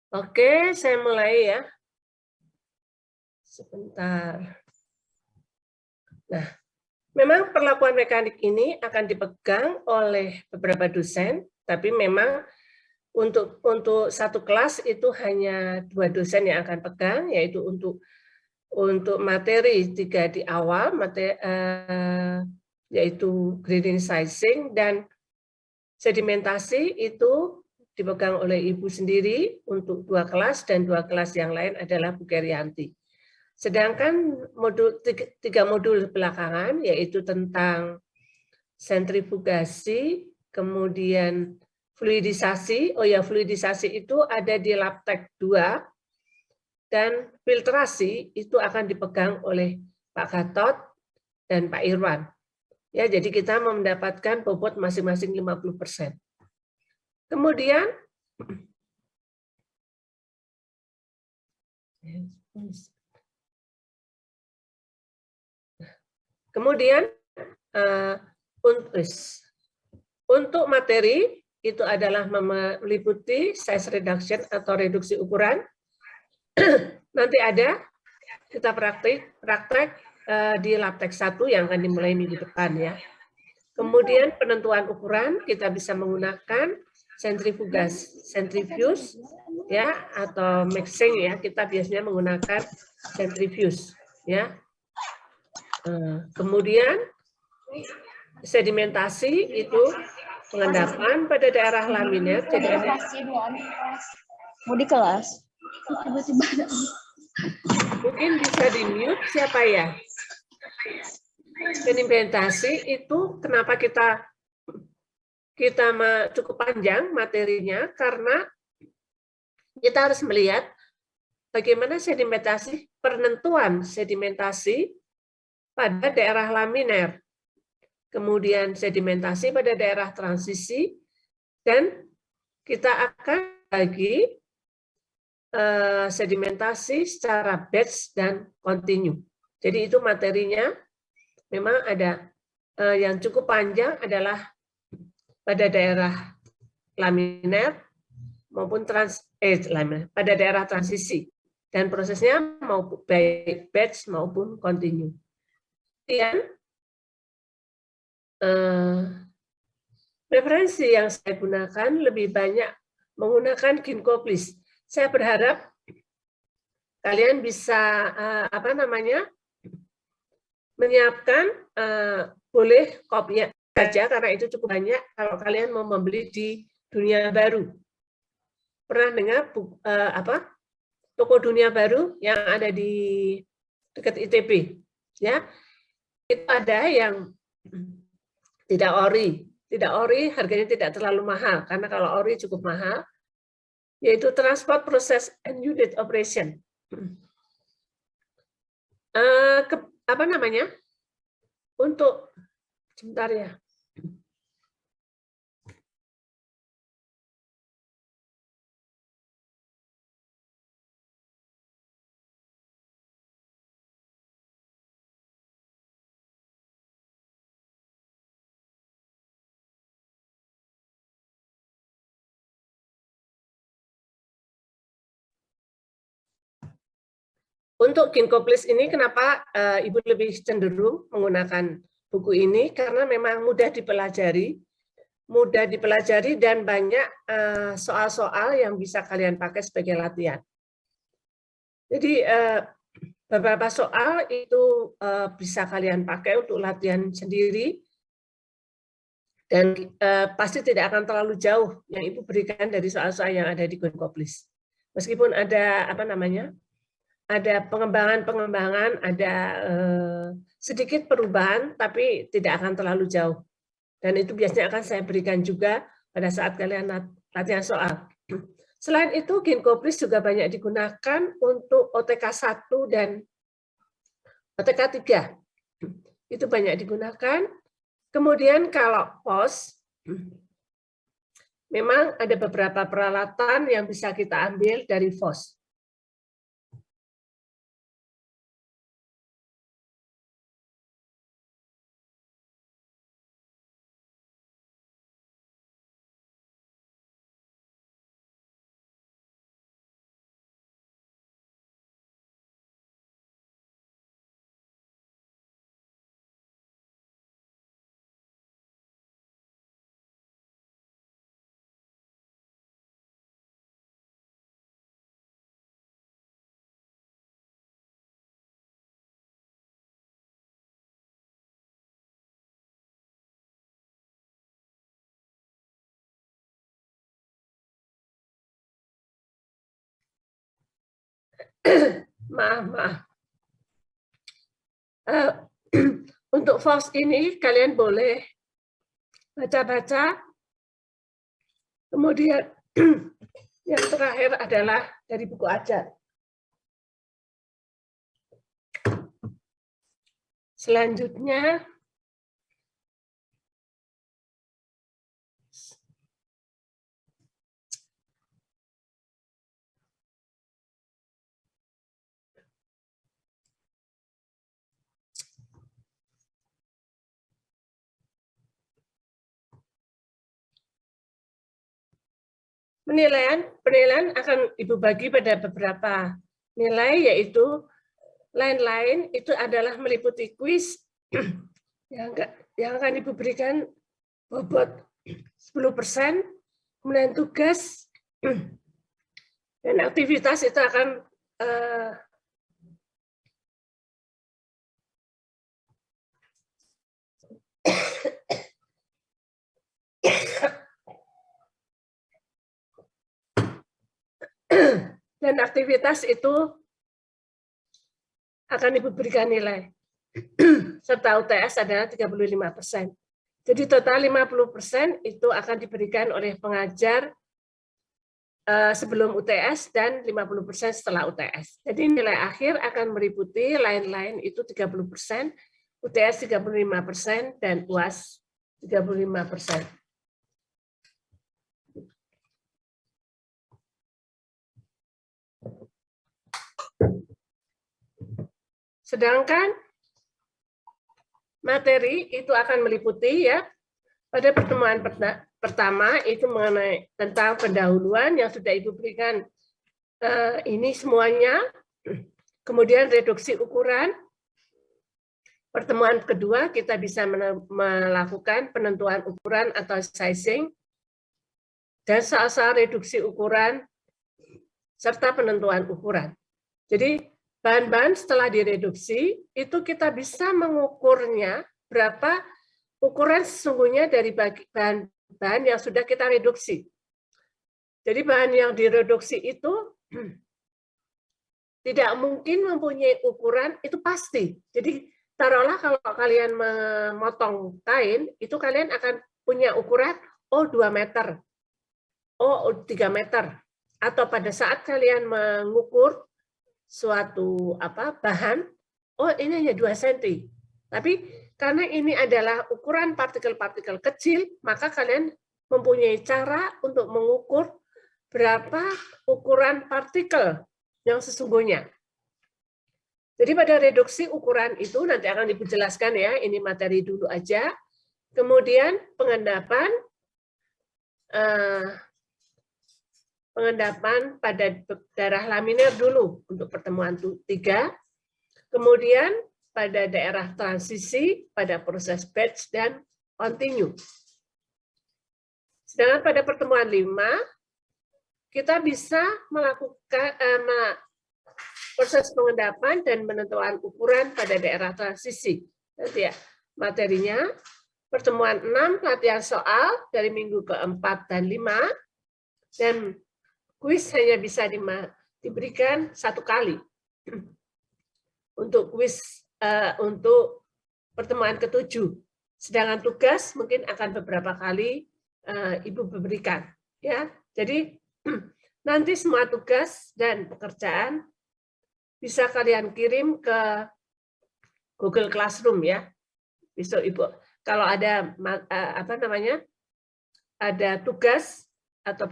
Oke, saya mulai ya. Sebentar. Nah, memang perlakuan mekanik ini akan dipegang oleh beberapa dosen, tapi memang untuk satu kelas itu hanya 2 dosen yang akan pegang, yaitu untuk materi 3 di awal, yaitu grading sizing dan sedimentasi itu dipegang oleh Ibu sendiri untuk 2 kelas dan 2 kelas yang lain adalah Bu Kerianti. Sedangkan 3 modul belakangan yaitu tentang sentrifugasi, kemudian fluidisasi. Oh ya, fluidisasi itu ada di Labtek 2 dan filtrasi itu akan dipegang oleh Pak Gatot dan Pak Irwan. Ya, jadi kita mendapatkan bobot masing-masing 50%. Kemudian untuk materi itu adalah meliputi size reduction atau reduksi ukuran. Nanti ada kita praktek di Labtek 1 yang akan dimulai minggu depan ya. Kemudian penentuan ukuran kita bisa menggunakan centrifuge ya atau mixing ya. Kita biasanya menggunakan centrifuge ya. Kemudian sedimentasi itu pengendapan pada daerah laminer. Mau di kelas. Mungkin bisa di-mute siapa ya? Sedimentasi itu kenapa kita cukup panjang materinya karena kita harus melihat bagaimana penentuan sedimentasi pada daerah laminer, kemudian sedimentasi pada daerah transisi, dan kita akan bagi sedimentasi secara batch dan continue. Jadi itu materinya memang ada yang cukup panjang adalah pada daerah laminer maupun pada daerah transisi dan prosesnya maupun baik batch maupun continue. Kemudian referensi yang saya gunakan lebih banyak menggunakan Ginkgo-Bliss. Saya berharap kalian bisa menyiapkan boleh kopinya saja karena itu cukup banyak kalau kalian mau membeli di Dunia Baru. Pernah dengar toko Dunia Baru yang ada di dekat ITB ya? Itu ada yang tidak ori harganya tidak terlalu mahal karena kalau ori cukup mahal, yaitu transport process and unit operation. Untuk sebentar ya. Untuk Ginkgo-Bliss ini kenapa Ibu lebih cenderung menggunakan buku ini karena memang mudah dipelajari dan banyak soal-soal yang bisa kalian pakai sebagai latihan. Jadi beberapa soal itu bisa kalian pakai untuk latihan sendiri dan pasti tidak akan terlalu jauh yang Ibu berikan dari soal-soal yang ada di Ginkgo-Bliss. Meskipun ada ada pengembangan, ada sedikit perubahan, tapi tidak akan terlalu jauh. Dan itu biasanya akan saya berikan juga pada saat kalian latihan soal. Selain itu, Ginkgo-Bliss juga banyak digunakan untuk OTK 1 dan OTK 3. Itu banyak digunakan. Kemudian kalau POS, memang ada beberapa peralatan yang bisa kita ambil dari FOS. maaf. Untuk FOS ini kalian boleh baca-baca. Kemudian yang terakhir adalah dari buku ajar. Selanjutnya, penilaian akan Ibu bagi pada beberapa nilai, yaitu lain-lain itu adalah meliputi kuis yang akan Ibu berikan bobot 10%, kemudian tugas dan aktivitas itu akan dan aktivitas itu akan Ibu berikan nilai. Serta UTS adalah 35%. Jadi total 50% itu akan diberikan oleh pengajar sebelum UTS dan 50% setelah UTS. Jadi nilai akhir akan meliputi lain-lain itu 30%, UTS 35%, dan UAS 35%. Sedangkan materi itu akan meliputi ya pada pertemuan pertama itu mengenai tentang pendahuluan yang sudah Ibu berikan ini semuanya. Kemudian reduksi ukuran. Pertemuan kedua kita bisa melakukan penentuan ukuran atau sizing dan soal-soal reduksi ukuran serta penentuan ukuran. Jadi bahan-bahan setelah direduksi, itu kita bisa mengukurnya berapa ukuran sesungguhnya dari bahan-bahan yang sudah kita reduksi. Jadi bahan yang direduksi itu tidak mungkin mempunyai ukuran, itu pasti. Jadi taruhlah kalau kalian memotong kain, itu kalian akan punya ukuran, 2 meter, 3 meter. Atau pada saat kalian mengukur suatu bahan, ini hanya 2 cm. Tapi karena ini adalah ukuran partikel-partikel kecil, maka kalian mempunyai cara untuk mengukur berapa ukuran partikel yang sesungguhnya. Jadi pada reduksi ukuran itu nanti akan Ibu jelaskan ya, ini materi dulu aja. Kemudian pengendapan pada darah laminer dulu untuk pertemuan 3, kemudian pada daerah transisi, pada proses batch dan continue. Sedangkan pada pertemuan 5, kita bisa melakukan proses pengendapan dan penentuan ukuran pada daerah transisi. Nanti ya, materinya, pertemuan 6, latihan soal dari minggu ke-4 dan 5, dan kuis hanya bisa diberikan 1 kali. Untuk kuis untuk pertemuan ke-7. Sedangkan tugas mungkin akan beberapa kali Ibu berikan. Ya, jadi nanti semua tugas dan pekerjaan bisa kalian kirim ke Google Classroom ya. Besok Ibu, kalau ada ada tugas atau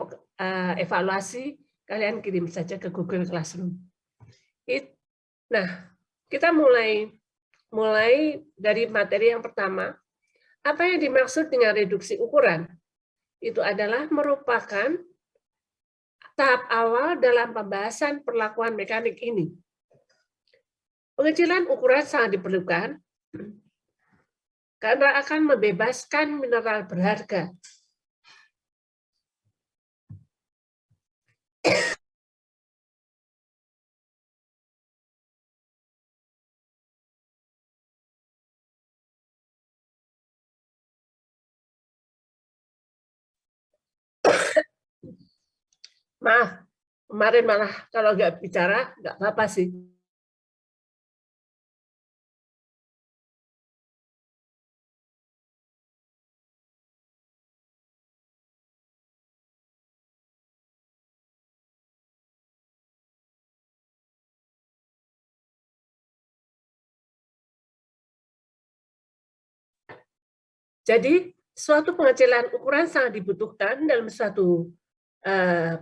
evaluasi, kalian kirim saja ke Google Classroom. Nah, kita mulai dari materi yang pertama. Apa yang dimaksud dengan reduksi ukuran? Itu adalah merupakan tahap awal dalam pembahasan perlakuan mekanik ini. Pengecilan ukuran sangat diperlukan karena akan membebaskan mineral berharga. Maaf, Kemarin malah kalau nggak bicara, nggak apa-apa sih. Jadi, suatu pengecilan ukuran sangat dibutuhkan dalam suatu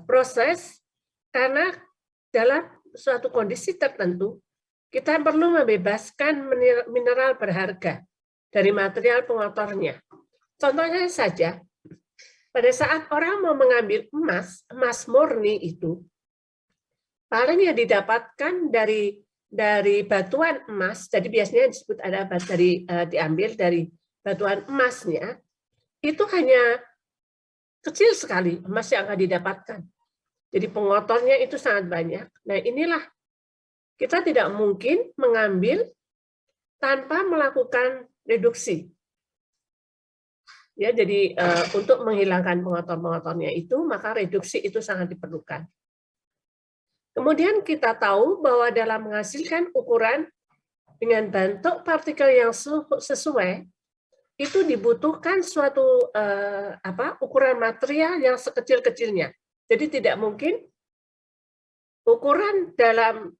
proses, karena dalam suatu kondisi tertentu, kita perlu membebaskan mineral berharga dari material pengotornya. Contohnya saja, pada saat orang mau mengambil emas, emas murni itu, paling yang didapatkan dari batuan emas, jadi biasanya disebut ada diambil dari batuan emasnya, itu hanya kecil sekali emas yang akan didapatkan. Jadi pengotornya itu sangat banyak. Nah, inilah kita tidak mungkin mengambil tanpa melakukan reduksi. Ya, jadi untuk menghilangkan pengotor-pengotornya itu, maka reduksi itu sangat diperlukan. Kemudian kita tahu bahwa dalam menghasilkan ukuran dengan bentuk partikel yang sesuai, itu dibutuhkan suatu ukuran material yang sekecil-kecilnya. Jadi tidak mungkin ukuran dalam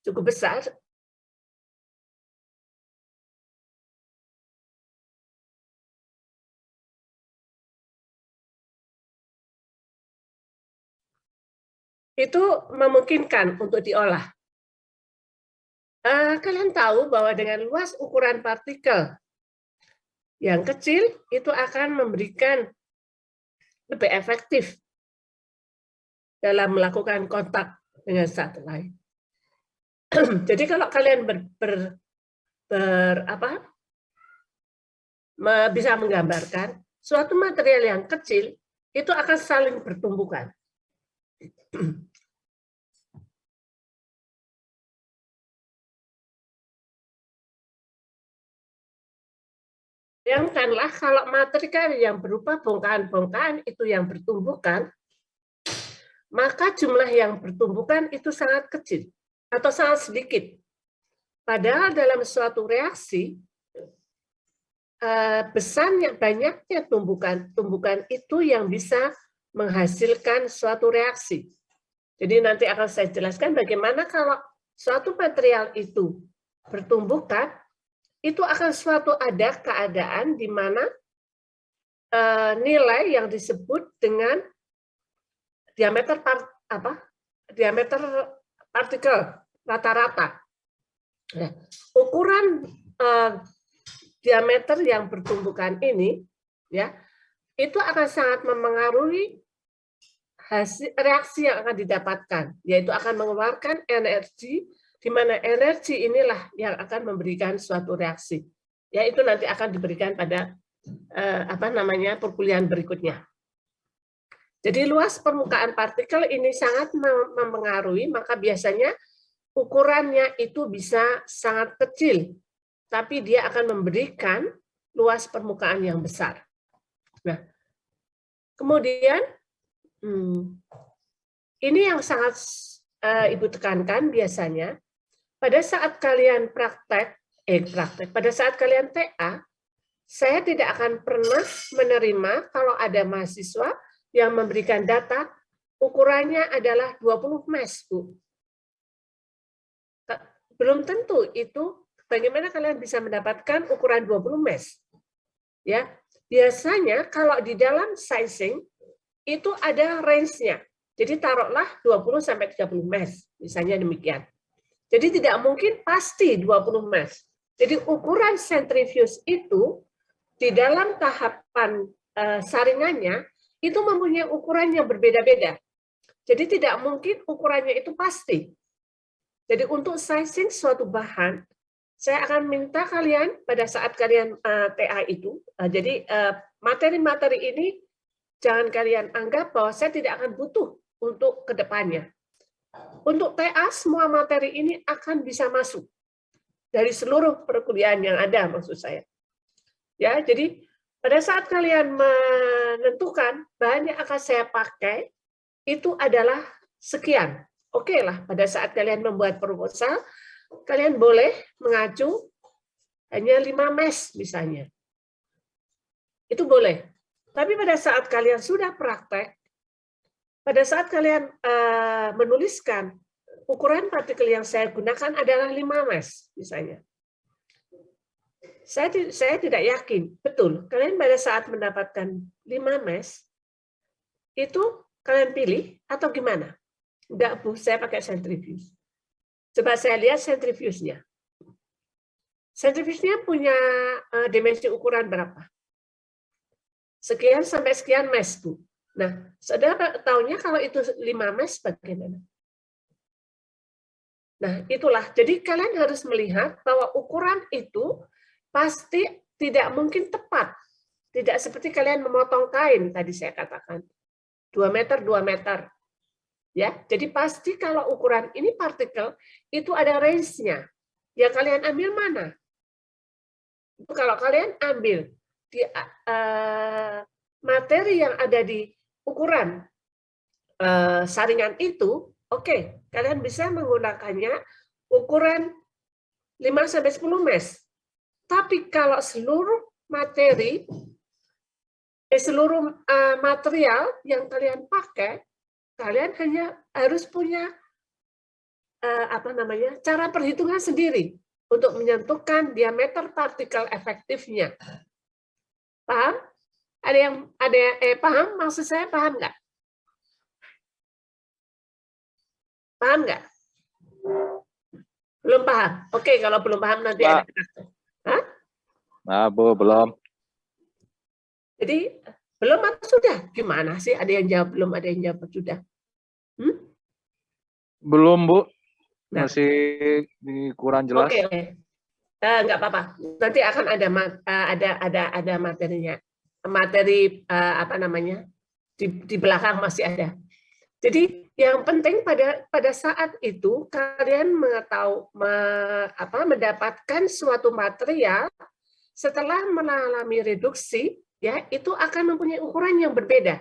cukup besar itu memungkinkan untuk diolah. Kalian tahu bahwa dengan luas ukuran partikel yang kecil itu akan memberikan lebih efektif dalam melakukan kontak dengan satu lain. Jadi kalau kalian bisa menggambarkan suatu material yang kecil itu akan saling bertumbukan. Bayangkanlah kalau material yang berupa bongkahan-bongkahan itu yang bertumbukan, maka jumlah yang bertumbukan itu sangat kecil atau sangat sedikit. Padahal dalam suatu reaksi, besarnya banyaknya tumbukan itu yang bisa menghasilkan suatu reaksi. Jadi nanti akan saya jelaskan bagaimana kalau suatu material itu bertumbukan, itu akan suatu ada keadaan di mana nilai yang disebut dengan diameter partikel rata-rata. Nah, ukuran diameter yang bertumbukan ini, ya, itu akan sangat memengaruhi hasil reaksi yang akan didapatkan, yaitu akan mengeluarkan energi, di mana energi inilah yang akan memberikan suatu reaksi. Ya, itu nanti akan diberikan pada perkuliahan berikutnya. Jadi luas permukaan partikel ini sangat mempengaruhi, maka biasanya ukurannya itu bisa sangat kecil, tapi dia akan memberikan luas permukaan yang besar. Nah, kemudian ini yang sangat Ibu tekankan biasanya, pada saat kalian pada saat kalian TA, saya tidak akan pernah menerima kalau ada mahasiswa yang memberikan data ukurannya adalah 20 mes, Bu. Belum tentu itu bagaimana kalian bisa mendapatkan ukuran 20 mes. Ya, biasanya kalau di dalam sizing itu ada range-nya. Jadi taruhlah 20 sampai 30 mes, misalnya demikian. Jadi tidak mungkin pasti 20 mes. Jadi ukuran sentrifuge itu di dalam tahapan saringannya itu mempunyai ukuran yang berbeda-beda. Jadi tidak mungkin ukurannya itu pasti. Jadi untuk sizing suatu bahan, saya akan minta kalian pada saat kalian TA itu, jadi materi-materi ini jangan kalian anggap bahwa saya tidak akan butuh untuk kedepannya. Untuk TA, semua materi ini akan bisa masuk dari seluruh perkuliahan yang ada, maksud saya. Ya, jadi pada saat kalian menentukan bahan yang akan saya pakai, itu adalah sekian. Oke lah, pada saat kalian membuat proposal, kalian boleh mengacu hanya 5 mes misalnya. Itu boleh. Tapi pada saat kalian sudah praktek, pada saat kalian menuliskan ukuran partikel yang saya gunakan adalah 5 mes misalnya. Saya tidak yakin, betul. Kalian pada saat mendapatkan 5 mes, itu kalian pilih atau gimana? Enggak, Bu, saya pakai centrifuge. Coba saya lihat centrifuge-nya. Centrifuge-nya punya dimensi ukuran berapa? Sekian sampai sekian mes, Bu. Nah, saudara tahunya kalau itu 5 mes bagaimana? Nah, itulah. Jadi kalian harus melihat bahwa ukuran itu pasti tidak mungkin tepat. Tidak seperti kalian memotong kain, tadi saya katakan. 2 meter, 2 meter. Ya, jadi pasti kalau ukuran ini partikel itu ada range-nya. Ya kalian ambil mana? Itu kalau kalian ambil di materi yang ada di ukuran saringan itu, oke, kalian bisa menggunakannya ukuran 5-10 mes. Tapi kalau seluruh materi, seluruh material yang kalian pakai, kalian hanya harus punya cara perhitungan sendiri untuk menentukan diameter partikel efektifnya. Paham? Paham? Maksud saya paham nggak? Paham nggak? Belum paham? Oke, kalau belum paham nanti ada praktek. Hah? Nah, Bu, belum. Jadi belum atau sudah? Gimana sih? Ada yang jawab belum, ada yang jawab sudah. Belum, Bu. Nah. Masih kurang jelas. Oke. Nggak apa-apa. Nanti akan ada materinya. Materi di belakang masih ada. Jadi yang penting pada saat itu kalian mendapatkan suatu material setelah mengalami reduksi, ya itu akan mempunyai ukuran yang berbeda.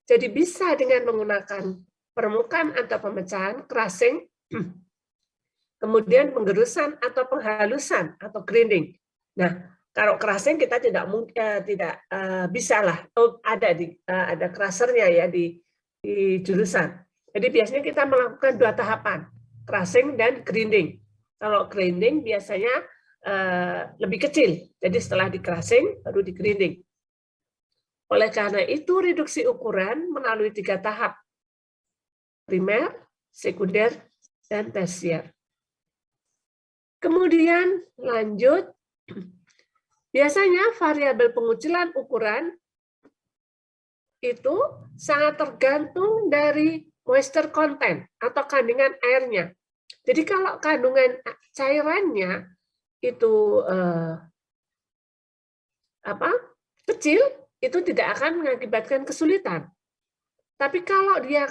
Jadi bisa dengan menggunakan permukaan atau pemecahan, crushing, kemudian penggerusan atau penghalusan atau grinding. Nah, kalau crushing kita tidak bisa lah. Ada crushernya ya di jurusan. Jadi biasanya kita melakukan 2 tahapan, crushing dan grinding. Kalau grinding biasanya lebih kecil. Jadi setelah di crushing baru di grinding. Oleh karena itu reduksi ukuran melalui 3 tahap. Primer, sekunder, dan tersier. Kemudian lanjut, biasanya variabel pengucilan ukuran itu sangat tergantung dari moisture content atau kandungan airnya. Jadi kalau kandungan cairannya itu kecil, itu tidak akan mengakibatkan kesulitan. Tapi kalau dia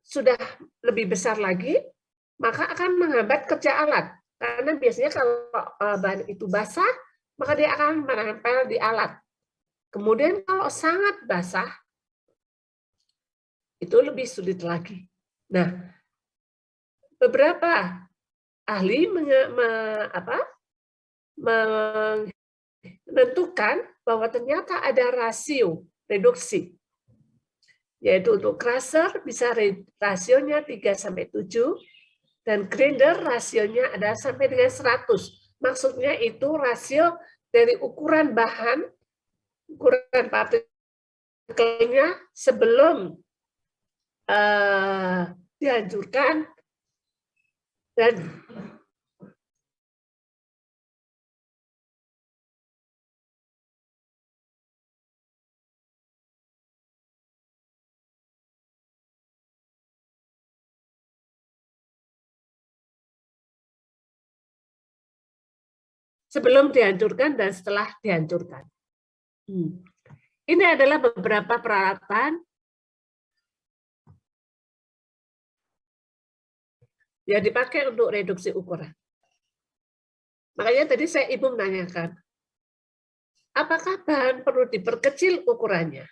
sudah lebih besar lagi, maka akan menghambat kerja alat. Karena biasanya kalau bahan itu basah, maka dia akan menempel di alat. Kemudian kalau sangat basah, itu lebih sulit lagi. Nah, beberapa ahli menentukan bahwa ternyata ada rasio reduksi. Yaitu untuk crusher bisa rasionya 3-7, dan grinder rasionya ada sampai dengan 100. Maksudnya itu rasio dari ukuran bahan, ukuran partikelnya sebelum dihancurkan dan sebelum dihancurkan dan setelah dihancurkan. Ini adalah beberapa peralatan yang dipakai untuk reduksi ukuran. Makanya tadi Ibu menanyakan, apakah bahan perlu diperkecil ukurannya?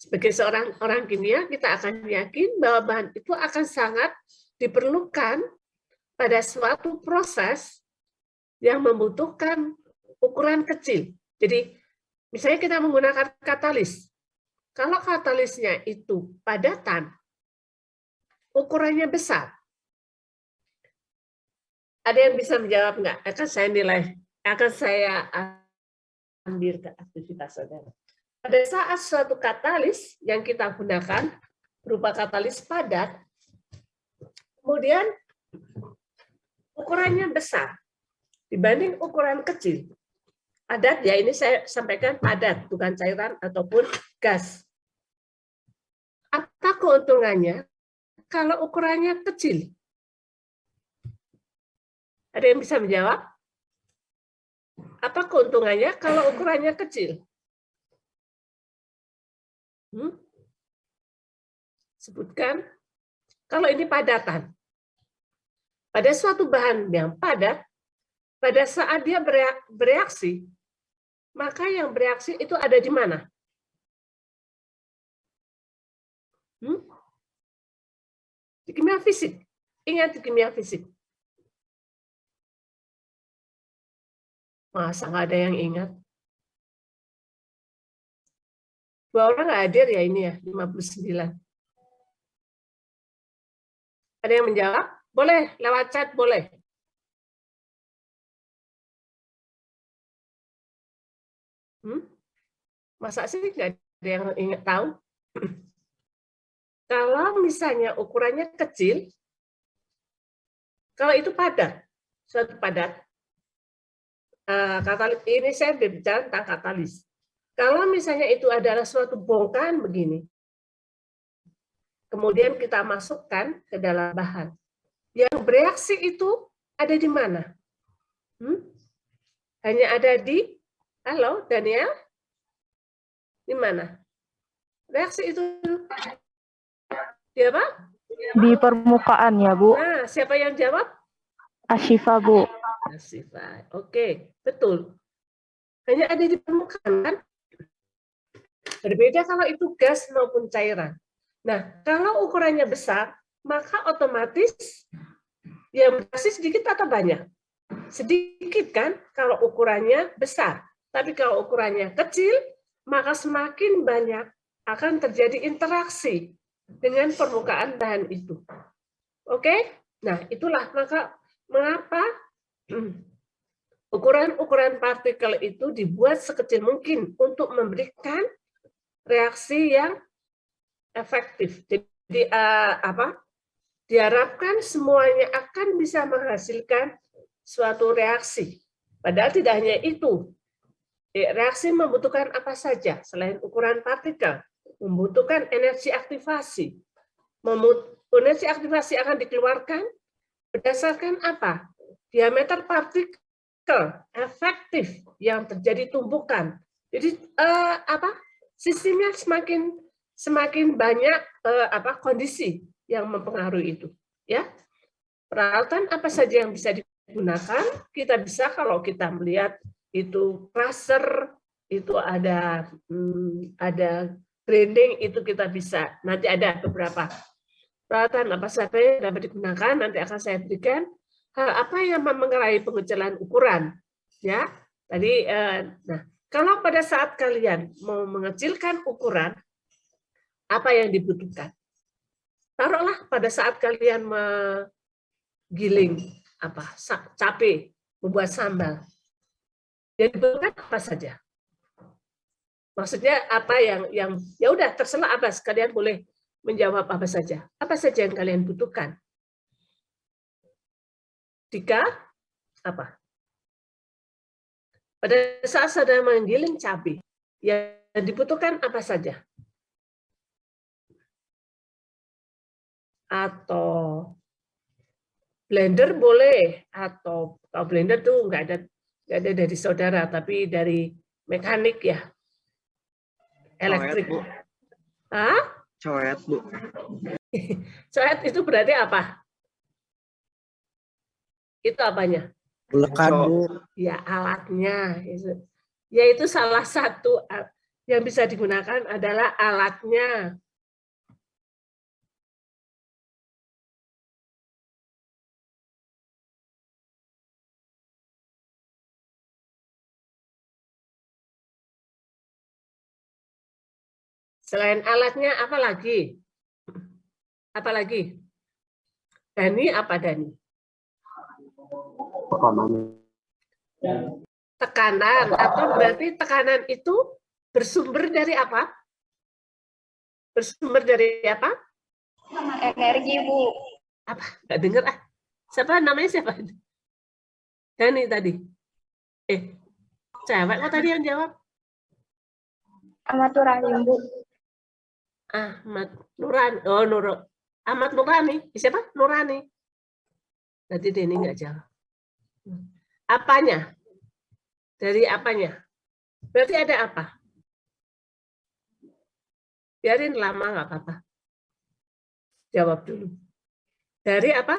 Sebagai seorang orang kimia, kita akan yakin bahwa bahan itu akan sangat diperlukan pada suatu proses yang membutuhkan ukuran kecil. Jadi, misalnya kita menggunakan katalis. Kalau katalisnya itu padatan, ukurannya besar. Ada yang bisa menjawab nggak? Akan saya ambil ke aktivitas saudara. Pada saat suatu katalis yang kita gunakan berupa katalis padat, kemudian ukurannya besar dibanding ukuran kecil. Padat ya, ini saya sampaikan padat, bukan cairan ataupun gas. Apa keuntungannya kalau ukurannya kecil? Ada yang bisa menjawab? Apa keuntungannya kalau ukurannya kecil? Sebutkan. Kalau ini padatan. Pada suatu bahan yang padat, pada saat dia bereaksi, maka yang bereaksi itu ada di mana? Di kimia fisik. Ingat di kimia fisik. Masa nggak ada yang ingat? 2 orang nggak hadir ya ini ya, 59. Ada yang menjawab? Boleh, lewat chat boleh. Masa sih nggak ada yang ingat tahu? Kalau misalnya ukurannya kecil, kalau itu padat, suatu padat, katalis, ini saya berbicara tentang katalis. Kalau misalnya itu adalah suatu bongkahan begini, kemudian kita masukkan ke dalam bahan, yang bereaksi itu ada di mana? Hanya ada di, halo Daniel, di mana? Reaksi itu di apa? Di permukaan ya, Bu. Nah, siapa yang jawab? Ashifa, Bu. Ashifa. Oke, betul. Hanya ada di permukaan kan? Berbeda kalau itu gas maupun cairan. Nah, kalau ukurannya besar, maka otomatis yang bereaksi sedikit atau banyak? Sedikit kan kalau ukurannya besar. Tapi kalau ukurannya kecil, maka semakin banyak akan terjadi interaksi dengan permukaan bahan itu. Oke? Nah, itulah mengapa ukuran-ukuran partikel itu dibuat sekecil mungkin untuk memberikan reaksi yang efektif. Jadi diharapkan semuanya akan bisa menghasilkan suatu reaksi. Padahal tidak hanya itu. Reaksi membutuhkan apa saja selain ukuran partikel? Membutuhkan energi aktivasi. Energi aktivasi akan dikeluarkan berdasarkan apa? Diameter partikel efektif yang terjadi tumpukan. Jadi sistemnya semakin banyak kondisi yang mempengaruhi itu. Ya, peralatan apa saja yang bisa digunakan? Kita bisa kalau kita melihat itu crusher, itu ada grinding, itu kita bisa. Nanti ada beberapa peralatan apa saja yang dapat digunakan. Nanti akan saya berikan hal apa yang mempengaruhi pengecilan ukuran. Ya, tadi. Nah, kalau pada saat kalian mau mengecilkan ukuran, apa yang dibutuhkan? Taruhlah pada saat kalian menggiling cabai, membuat sambal. Yang dibutuhkan apa saja? Maksudnya apa yang ya udah terserah apa, kalian boleh menjawab apa saja. Apa saja yang kalian butuhkan? Apa? Pada saat sedang menggiling cabai, yang dibutuhkan apa saja? Atau blender boleh, atau kalau blender tuh nggak ada dari saudara, tapi dari mekanik ya, elektrik. Coet, Bu. Coet itu berarti apa? Itu apanya? Lekan, Bu. Ya, alatnya. Yaitu salah satu yang bisa digunakan adalah alatnya. Selain alatnya, apa lagi? Apa lagi? Dani, apa Dani? Tekanan, atau berarti tekanan itu bersumber dari apa? Bersumber dari apa? Energi, Bu. Apa? Nggak dengar ah. Siapa namanya siapa? Dani tadi. Cewek kok tadi yang jawab? Ahmad Nurani, Bu. Ahmad Nurani. Oh, Ahmad Nurani. Siapa? Nurani. Berarti Deni nggak jawab. Apanya? Dari apanya? Berarti ada apa? Biarin lama nggak apa-apa. Jawab dulu. Dari apa?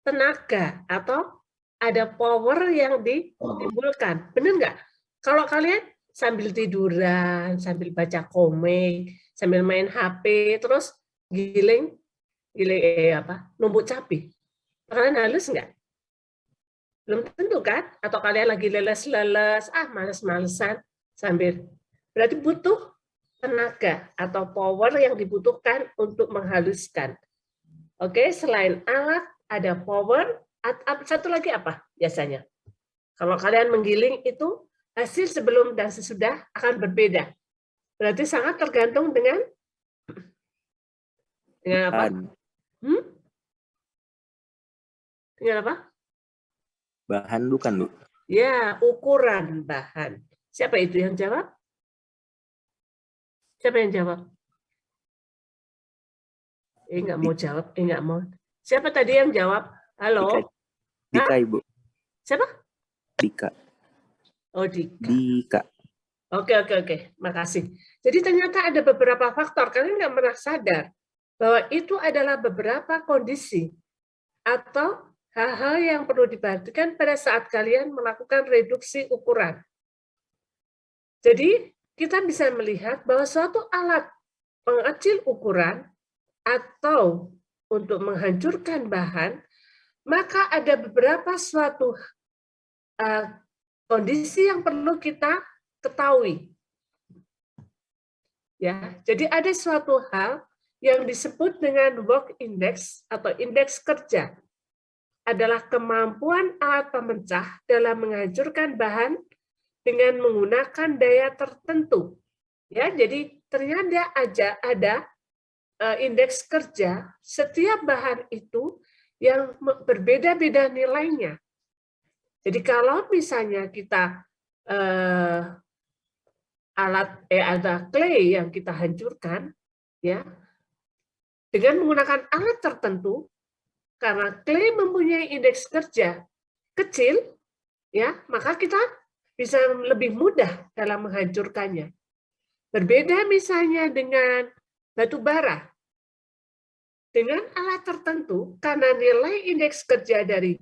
Tenaga atau ada power yang ditimbulkan. Benar nggak? Kalau kalian sambil tiduran, sambil baca komik, sambil main HP, terus giling numbuk cabai. Kalian halus nggak? Belum tentu kan? Atau kalian lagi leles-leles, males-malesan sambil. Berarti butuh tenaga atau power yang dibutuhkan untuk menghaluskan. Oke, selain alat, ada power. Satu lagi apa biasanya? Kalau kalian menggiling itu, hasil sebelum dan sesudah akan berbeda. Berarti sangat tergantung dengan apa? Dengan apa? Bahan bukan, Bu? Ya, ukuran bahan. Siapa itu yang jawab? Siapa yang jawab? Nggak mau jawab. Nggak mau. Siapa tadi yang jawab? Halo? Dika, Ibu. Siapa? Dika. Oh, Dika. Dika. Oke. Makasih. Jadi ternyata ada beberapa faktor. Kalian nggak pernah sadar bahwa itu adalah beberapa kondisi atau hal-hal yang perlu diperhatikan pada saat kalian melakukan reduksi ukuran. Jadi, kita bisa melihat bahwa suatu alat pengecil ukuran atau untuk menghancurkan bahan, maka ada beberapa suatu kondisi yang perlu kita ketahui. Ya, jadi ada suatu hal yang disebut dengan work index atau indeks kerja. Adalah kemampuan alat pemecah dalam menghancurkan bahan dengan menggunakan daya tertentu. Ya, jadi ternyata ada indeks kerja setiap bahan itu yang berbeda-beda nilainya. Jadi kalau misalnya kita ada clay yang kita hancurkan, ya, dengan menggunakan alat tertentu, karena clay mempunyai indeks kerja kecil, ya, maka kita bisa lebih mudah dalam menghancurkannya. Berbeda misalnya dengan batu bara. Dengan alat tertentu, karena nilai indeks kerja dari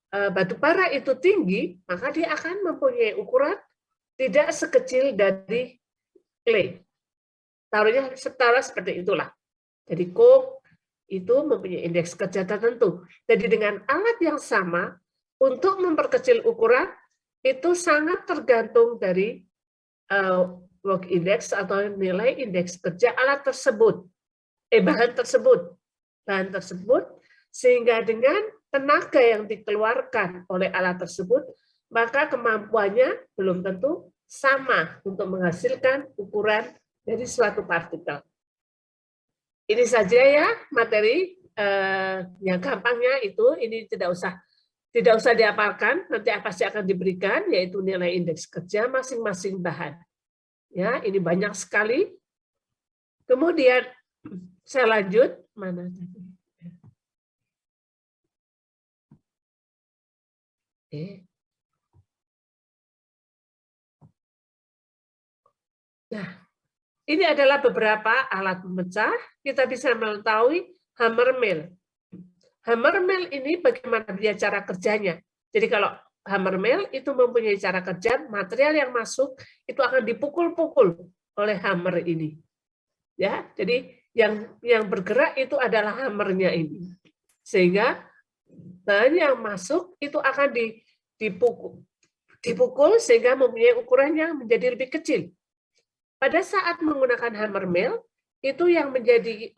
batu bara itu tinggi, maka dia akan mempunyai ukuran tidak sekecil dari clay. Taruhnya setara seperti itulah. Jadi coke itu mempunyai indeks kerja tertentu. Jadi dengan alat yang sama, untuk memperkecil ukuran, itu sangat tergantung dari work index atau nilai indeks kerja alat tersebut, bahan tersebut, sehingga dengan tenaga yang dikeluarkan oleh alat tersebut, maka kemampuannya belum tentu sama untuk menghasilkan ukuran dari suatu partikel. Ini saja ya materi yang gampangnya itu, ini tidak usah dihafalkan, nanti pasti akan diberikan, yaitu nilai indeks kerja masing-masing bahan. Ya, ini banyak sekali. Kemudian saya lanjut, mana tadi? Nah, ini adalah beberapa alat pemecah. Kita bisa mengetahui hammer mill. Hammer mill ini bagaimana dia cara kerjanya. Jadi kalau hammer mill itu mempunyai cara kerja, material yang masuk itu akan dipukul-pukul oleh hammer ini. Ya, jadi yang bergerak itu adalah hammernya ini. Sehingga bahan yang masuk itu akan dipukul sehingga mempunyai ukuran yang menjadi lebih kecil. Pada saat menggunakan hammer mill itu yang menjadi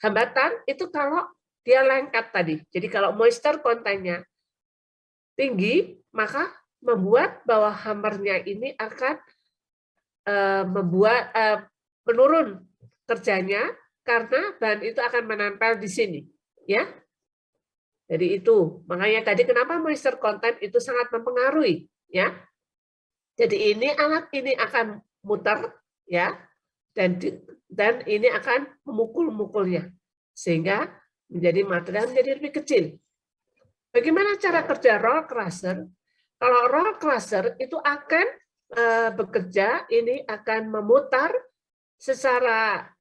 hambatan itu kalau dia lengket tadi. Jadi kalau moisture content-nya tinggi, maka membuat bahwa hammernya ini akan menurun kerjanya karena bahan itu akan menempel di sini, ya. Jadi itu makanya tadi kenapa moisture content itu sangat mempengaruhi, ya. Jadi ini alat ini akan muter, ya, dan ini akan memukul-mukulnya sehingga menjadi material menjadi lebih kecil. Bagaimana cara kerja roll crusher? Kalau roll crusher itu akan bekerja, ini akan memutar secara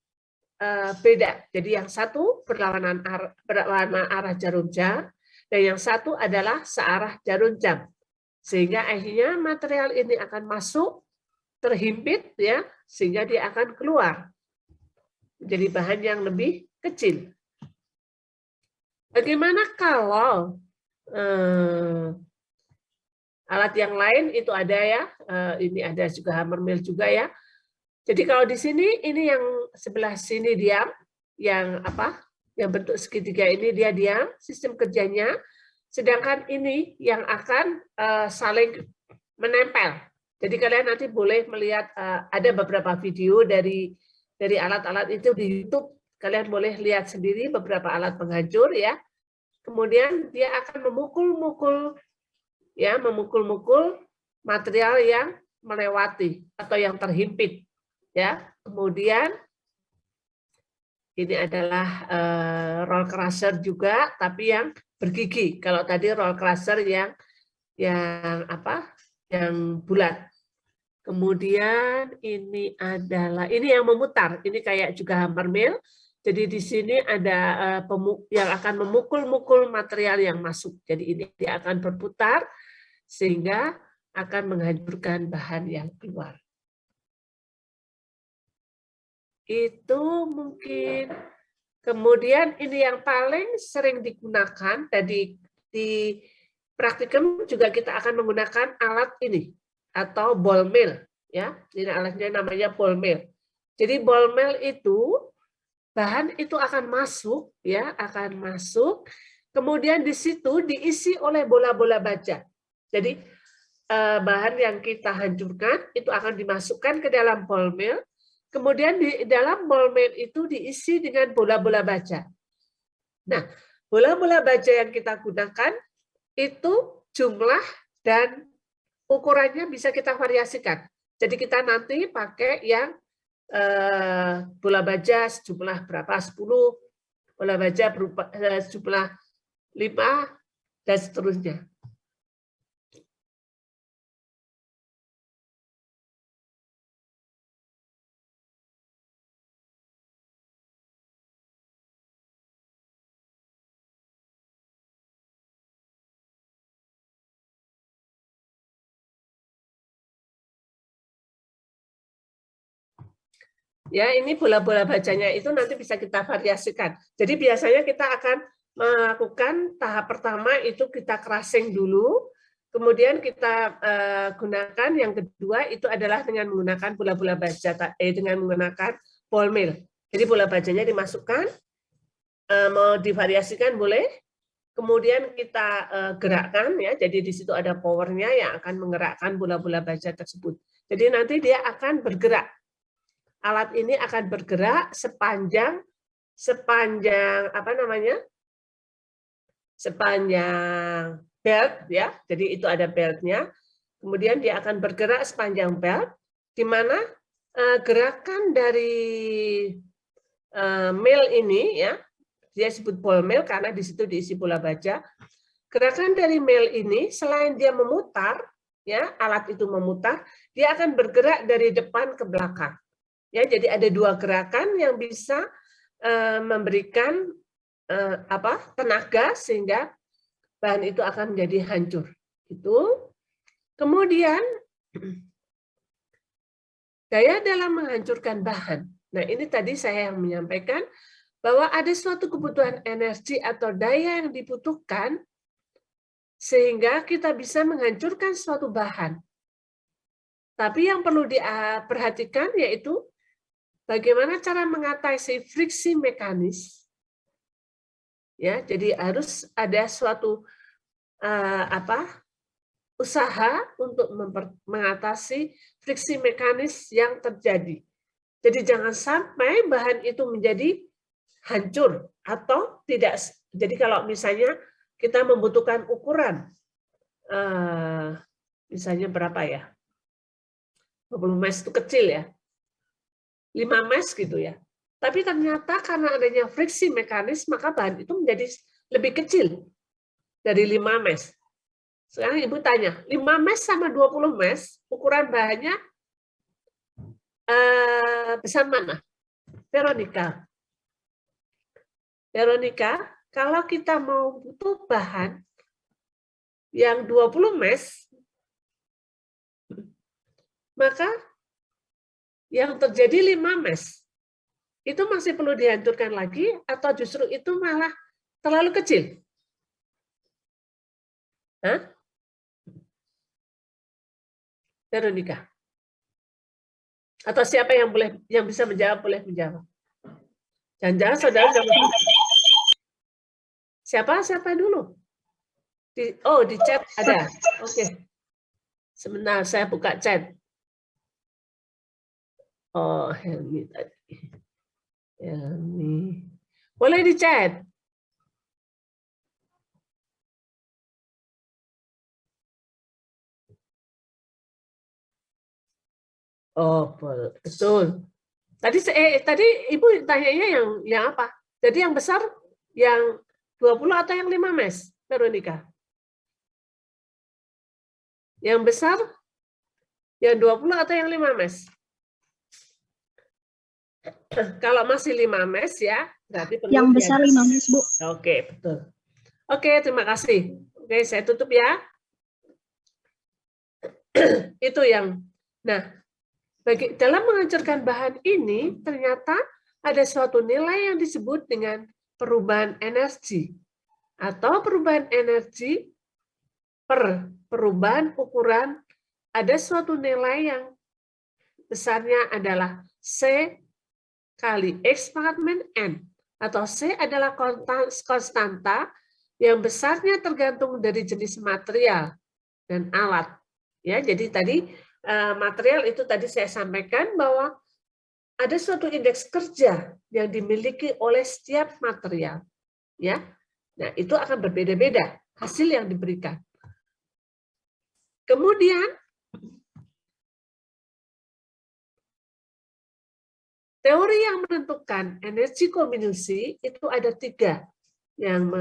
beda. Jadi yang satu berlawanan arah jarum jam, dan yang satu adalah searah jarum jam. Sehingga akhirnya material ini akan masuk, terhimpit, ya, sehingga dia akan keluar menjadi bahan yang lebih kecil. Bagaimana kalau alat yang lain itu ada ya, ini ada juga hammer mill juga ya. Jadi kalau di sini ini yang sebelah sini diam, yang bentuk segitiga ini dia diam, sistem kerjanya. Sedangkan ini yang akan saling menempel. Jadi kalian nanti boleh melihat ada beberapa video dari alat-alat itu di YouTube. Kalian boleh lihat sendiri beberapa alat penghancur ya. Kemudian dia akan memukul-mukul material yang melewati atau yang terhimpit ya. Kemudian ini adalah roll crusher juga tapi yang bergigi. Kalau tadi roll crusher yang bulat. Kemudian ini yang memutar. Ini kayak juga hammer mill. Jadi di sini ada yang akan memukul-mukul material yang masuk. Jadi ini dia akan berputar sehingga akan menghancurkan bahan yang keluar. Itu mungkin. Kemudian ini yang paling sering digunakan tadi di praktikum juga kita akan menggunakan alat ini atau ball mill ya. Ini alatnya namanya ball mill. Jadi ball mill itu bahan itu akan masuk ya, akan masuk. Kemudian di situ diisi oleh bola-bola baja. Jadi bahan yang kita hancurkan itu akan dimasukkan ke dalam ball mill. Kemudian di dalam ball mill itu diisi dengan bola-bola baja. Nah, bola-bola baja yang kita gunakan itu jumlah dan ukurannya bisa kita variasikan. Jadi kita nanti pakai yang bola baja sejumlah berapa, 10, bola baja sejumlah 5, dan seterusnya. Ya, ini bola-bola bajanya itu nanti bisa kita variasikan. Jadi biasanya kita akan melakukan tahap pertama itu kita crushing dulu, kemudian kita gunakan yang kedua itu adalah dengan menggunakan bola-bola baja, dengan menggunakan ball mill. Jadi bola bajanya dimasukkan, mau divariasikan boleh, kemudian kita gerakkan ya. Jadi di situ ada powernya yang akan menggerakkan bola-bola baja tersebut. Jadi nanti dia akan bergerak. Alat ini akan bergerak sepanjang sepanjang belt ya. Jadi itu ada beltnya. Kemudian dia akan bergerak sepanjang belt, di mana gerakan dari mill ini ya, dia sebut ball mill karena di situ diisi bola baja. Gerakan dari mill ini selain dia memutar ya, alat itu memutar, dia akan bergerak dari depan ke belakang. Ya, jadi ada dua gerakan yang bisa memberikan tenaga sehingga bahan itu akan menjadi hancur. Itu. Kemudian daya dalam menghancurkan bahan. Nah, ini tadi saya yang menyampaikan bahwa ada suatu kebutuhan energi atau daya yang dibutuhkan sehingga kita bisa menghancurkan suatu bahan. Tapi yang perlu diperhatikan yaitu bagaimana cara mengatasi friksi mekanis. Ya, jadi harus ada suatu usaha untuk mengatasi friksi mekanis yang terjadi. Jadi jangan sampai bahan itu menjadi hancur atau tidak. Jadi kalau misalnya kita membutuhkan ukuran, misalnya berapa ya? 20 mes itu kecil ya. 5 mes gitu ya. Tapi ternyata karena adanya friksi mekanis, maka bahan itu menjadi lebih kecil dari 5 mes. Sekarang Ibu tanya, 5 mes sama 20 mes, ukuran bahannya besar mana? Veronica. Veronica, kalau kita mau butuh bahan yang 20 mes, maka yang terjadi 5 mes. Itu masih perlu dihancurkan lagi atau justru itu malah terlalu kecil? Hah? Veronica. Atau siapa yang bisa menjawab boleh menjawab. Jangan-jangan saudara siapa dulu? Di chat ada. Oke. Sebentar saya buka chat. Oh, Helmi tadi. Helmi. Boleh di chat. Oh, betul. Tadi Ibu tanyanya yang apa? Jadi yang besar yang 20 atau yang 5 mes, Veronica? Yang besar yang 20 atau yang 5 mes? Kalau masih 5 mes ya, berarti perlu Yang besar 5 mes, Bu. Oke, betul. Oke, terima kasih. Oke, saya tutup ya. Itu yang. Nah, dalam menghancurkan bahan ini, ternyata ada suatu nilai yang disebut dengan perubahan energi. Atau perubahan energi per perubahan ukuran, ada suatu nilai yang besarnya adalah C kali X pangkat min N. Atau C adalah konstanta yang besarnya tergantung dari jenis material dan alat. Ya, jadi tadi material itu tadi saya sampaikan bahwa ada suatu indeks kerja yang dimiliki oleh setiap material. Ya, nah itu akan berbeda-beda hasil yang diberikan. Kemudian teori yang menentukan energi kombinasi itu ada 3 yang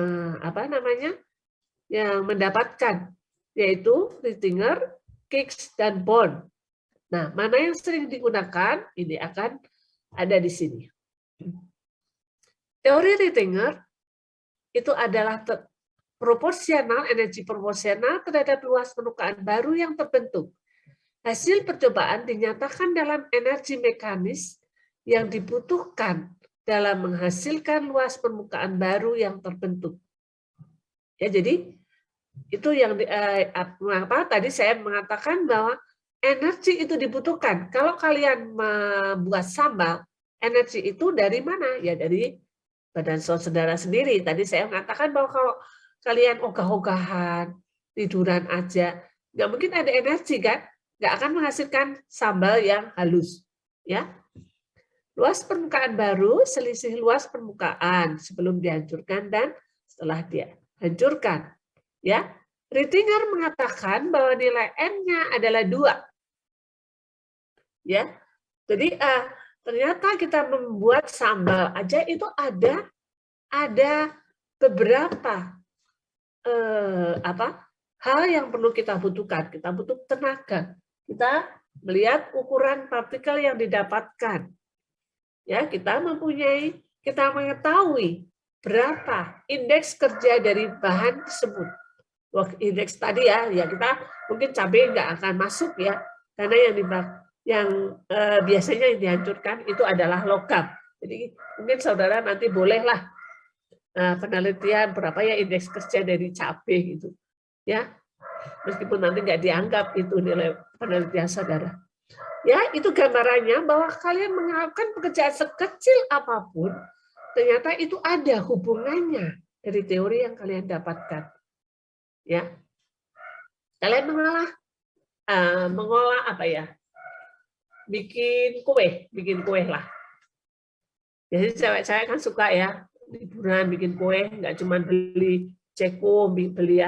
yang mendapatkan, yaitu Rittinger, Kix, dan Born. Nah, mana yang sering digunakan? Ini akan ada di sini. Teori Rittinger itu adalah energi proporsional terhadap luas permukaan baru yang terbentuk. Hasil percobaan dinyatakan dalam energi mekanis yang dibutuhkan dalam menghasilkan luas permukaan baru yang terbentuk. Ya, jadi itu yang mengapa tadi saya mengatakan bahwa energi itu dibutuhkan. Kalau kalian membuat sambal, energi itu dari mana? Ya dari badan saudara sendiri. Tadi saya mengatakan bahwa kalau kalian ogah-ogahan, tiduran aja, nggak mungkin ada energi kan? Nggak akan menghasilkan sambal yang halus. Ya. Luas permukaan baru, selisih luas permukaan sebelum dihancurkan dan setelah dihancurkan. Ya, Rittinger mengatakan bahwa nilai N-nya adalah 2. Ya, jadi ternyata kita membuat sambal aja itu ada beberapa hal yang perlu kita butuhkan. Kita butuh tenaga. Kita melihat ukuran partikel yang didapatkan. Ya, kita mengetahui berapa indeks kerja dari bahan tersebut. work index tadi ya kita mungkin cabai nggak akan masuk ya, karena yang biasanya yang dihancurkan itu adalah logam. Jadi mungkin saudara nanti bolehlah penelitian berapa ya indeks kerja dari cabai gitu, ya meskipun nanti nggak dianggap itu nilai penelitian saudara. Ya, itu gambarannya bahwa kalian melakukan pekerjaan sekecil apapun, ternyata itu ada hubungannya dari teori yang kalian dapatkan. Ya, kalian mengolah apa ya? Bikin kue lah. Jadi cewek-cewek kan suka ya liburan bikin kue, nggak cuma beli ceko, beli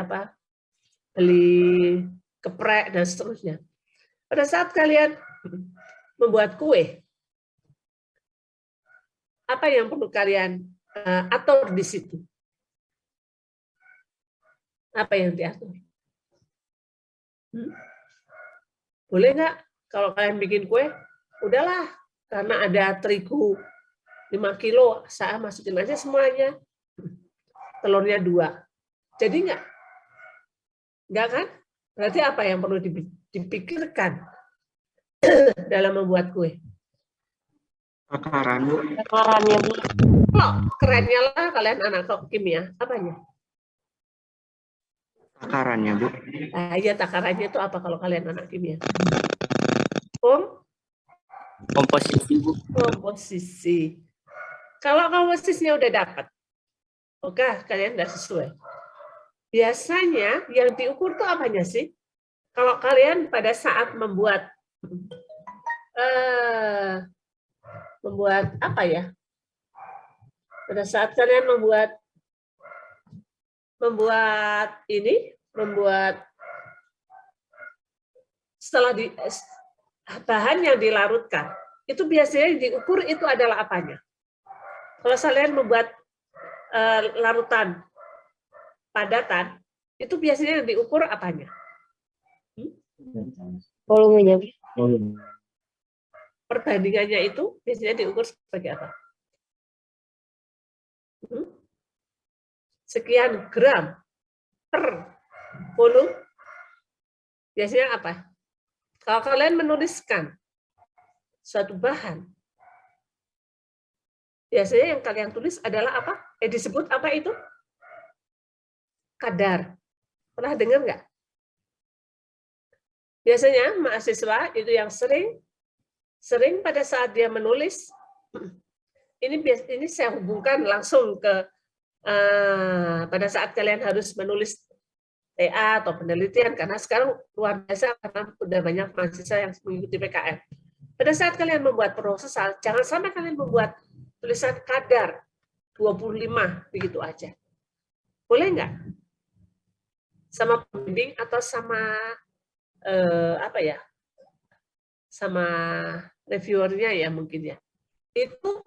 geprek dan seterusnya. Pada saat kalian membuat kue, apa yang perlu kalian atur di situ? Apa yang diatur? Boleh nggak kalau kalian bikin kue, udahlah, karena ada terigu 5 kilo, saya masukin aja semuanya. Telurnya 2. Jadi nggak? Nggak kan? Berarti apa yang perlu dipikirkan dalam membuat kue? Takaran, Bu. Takarannya, Bu. Oh, kerennya lah kalian anak kimia. Apanya? Takarannya, Bu. Iya, takarannya itu apa kalau kalian anak kimia? Komposisi, Bu. Komposisi. Kalau komposisinya udah dapat, oke, kalian udah sesuai. Biasanya yang diukur tuh apanya sih? Kalau kalian pada saat membuat apa ya? Pada saat kalian membuat setelah bahan yang dilarutkan, itu biasanya yang diukur itu adalah apanya? Kalau kalian membuat larutan padatan, itu biasanya yang diukur apanya? Volumenya. Perbandingannya itu biasanya diukur sebagai apa? Sekian gram per volume. Biasanya apa? Kalau kalian menuliskan suatu bahan, biasanya yang kalian tulis adalah apa? Disebut apa itu? Kadar. Pernah dengar nggak? Biasanya mahasiswa itu yang sering pada saat dia menulis, ini saya hubungkan langsung ke pada saat kalian harus menulis TA atau penelitian, karena sekarang luar biasa karena sudah banyak mahasiswa yang mengikuti PKM. Pada saat kalian membuat proposal, jangan sampai kalian membuat tulisan kadar 25 begitu aja. Boleh nggak? Sama pembimbing atau sama sama reviewernya ya mungkin ya. Itu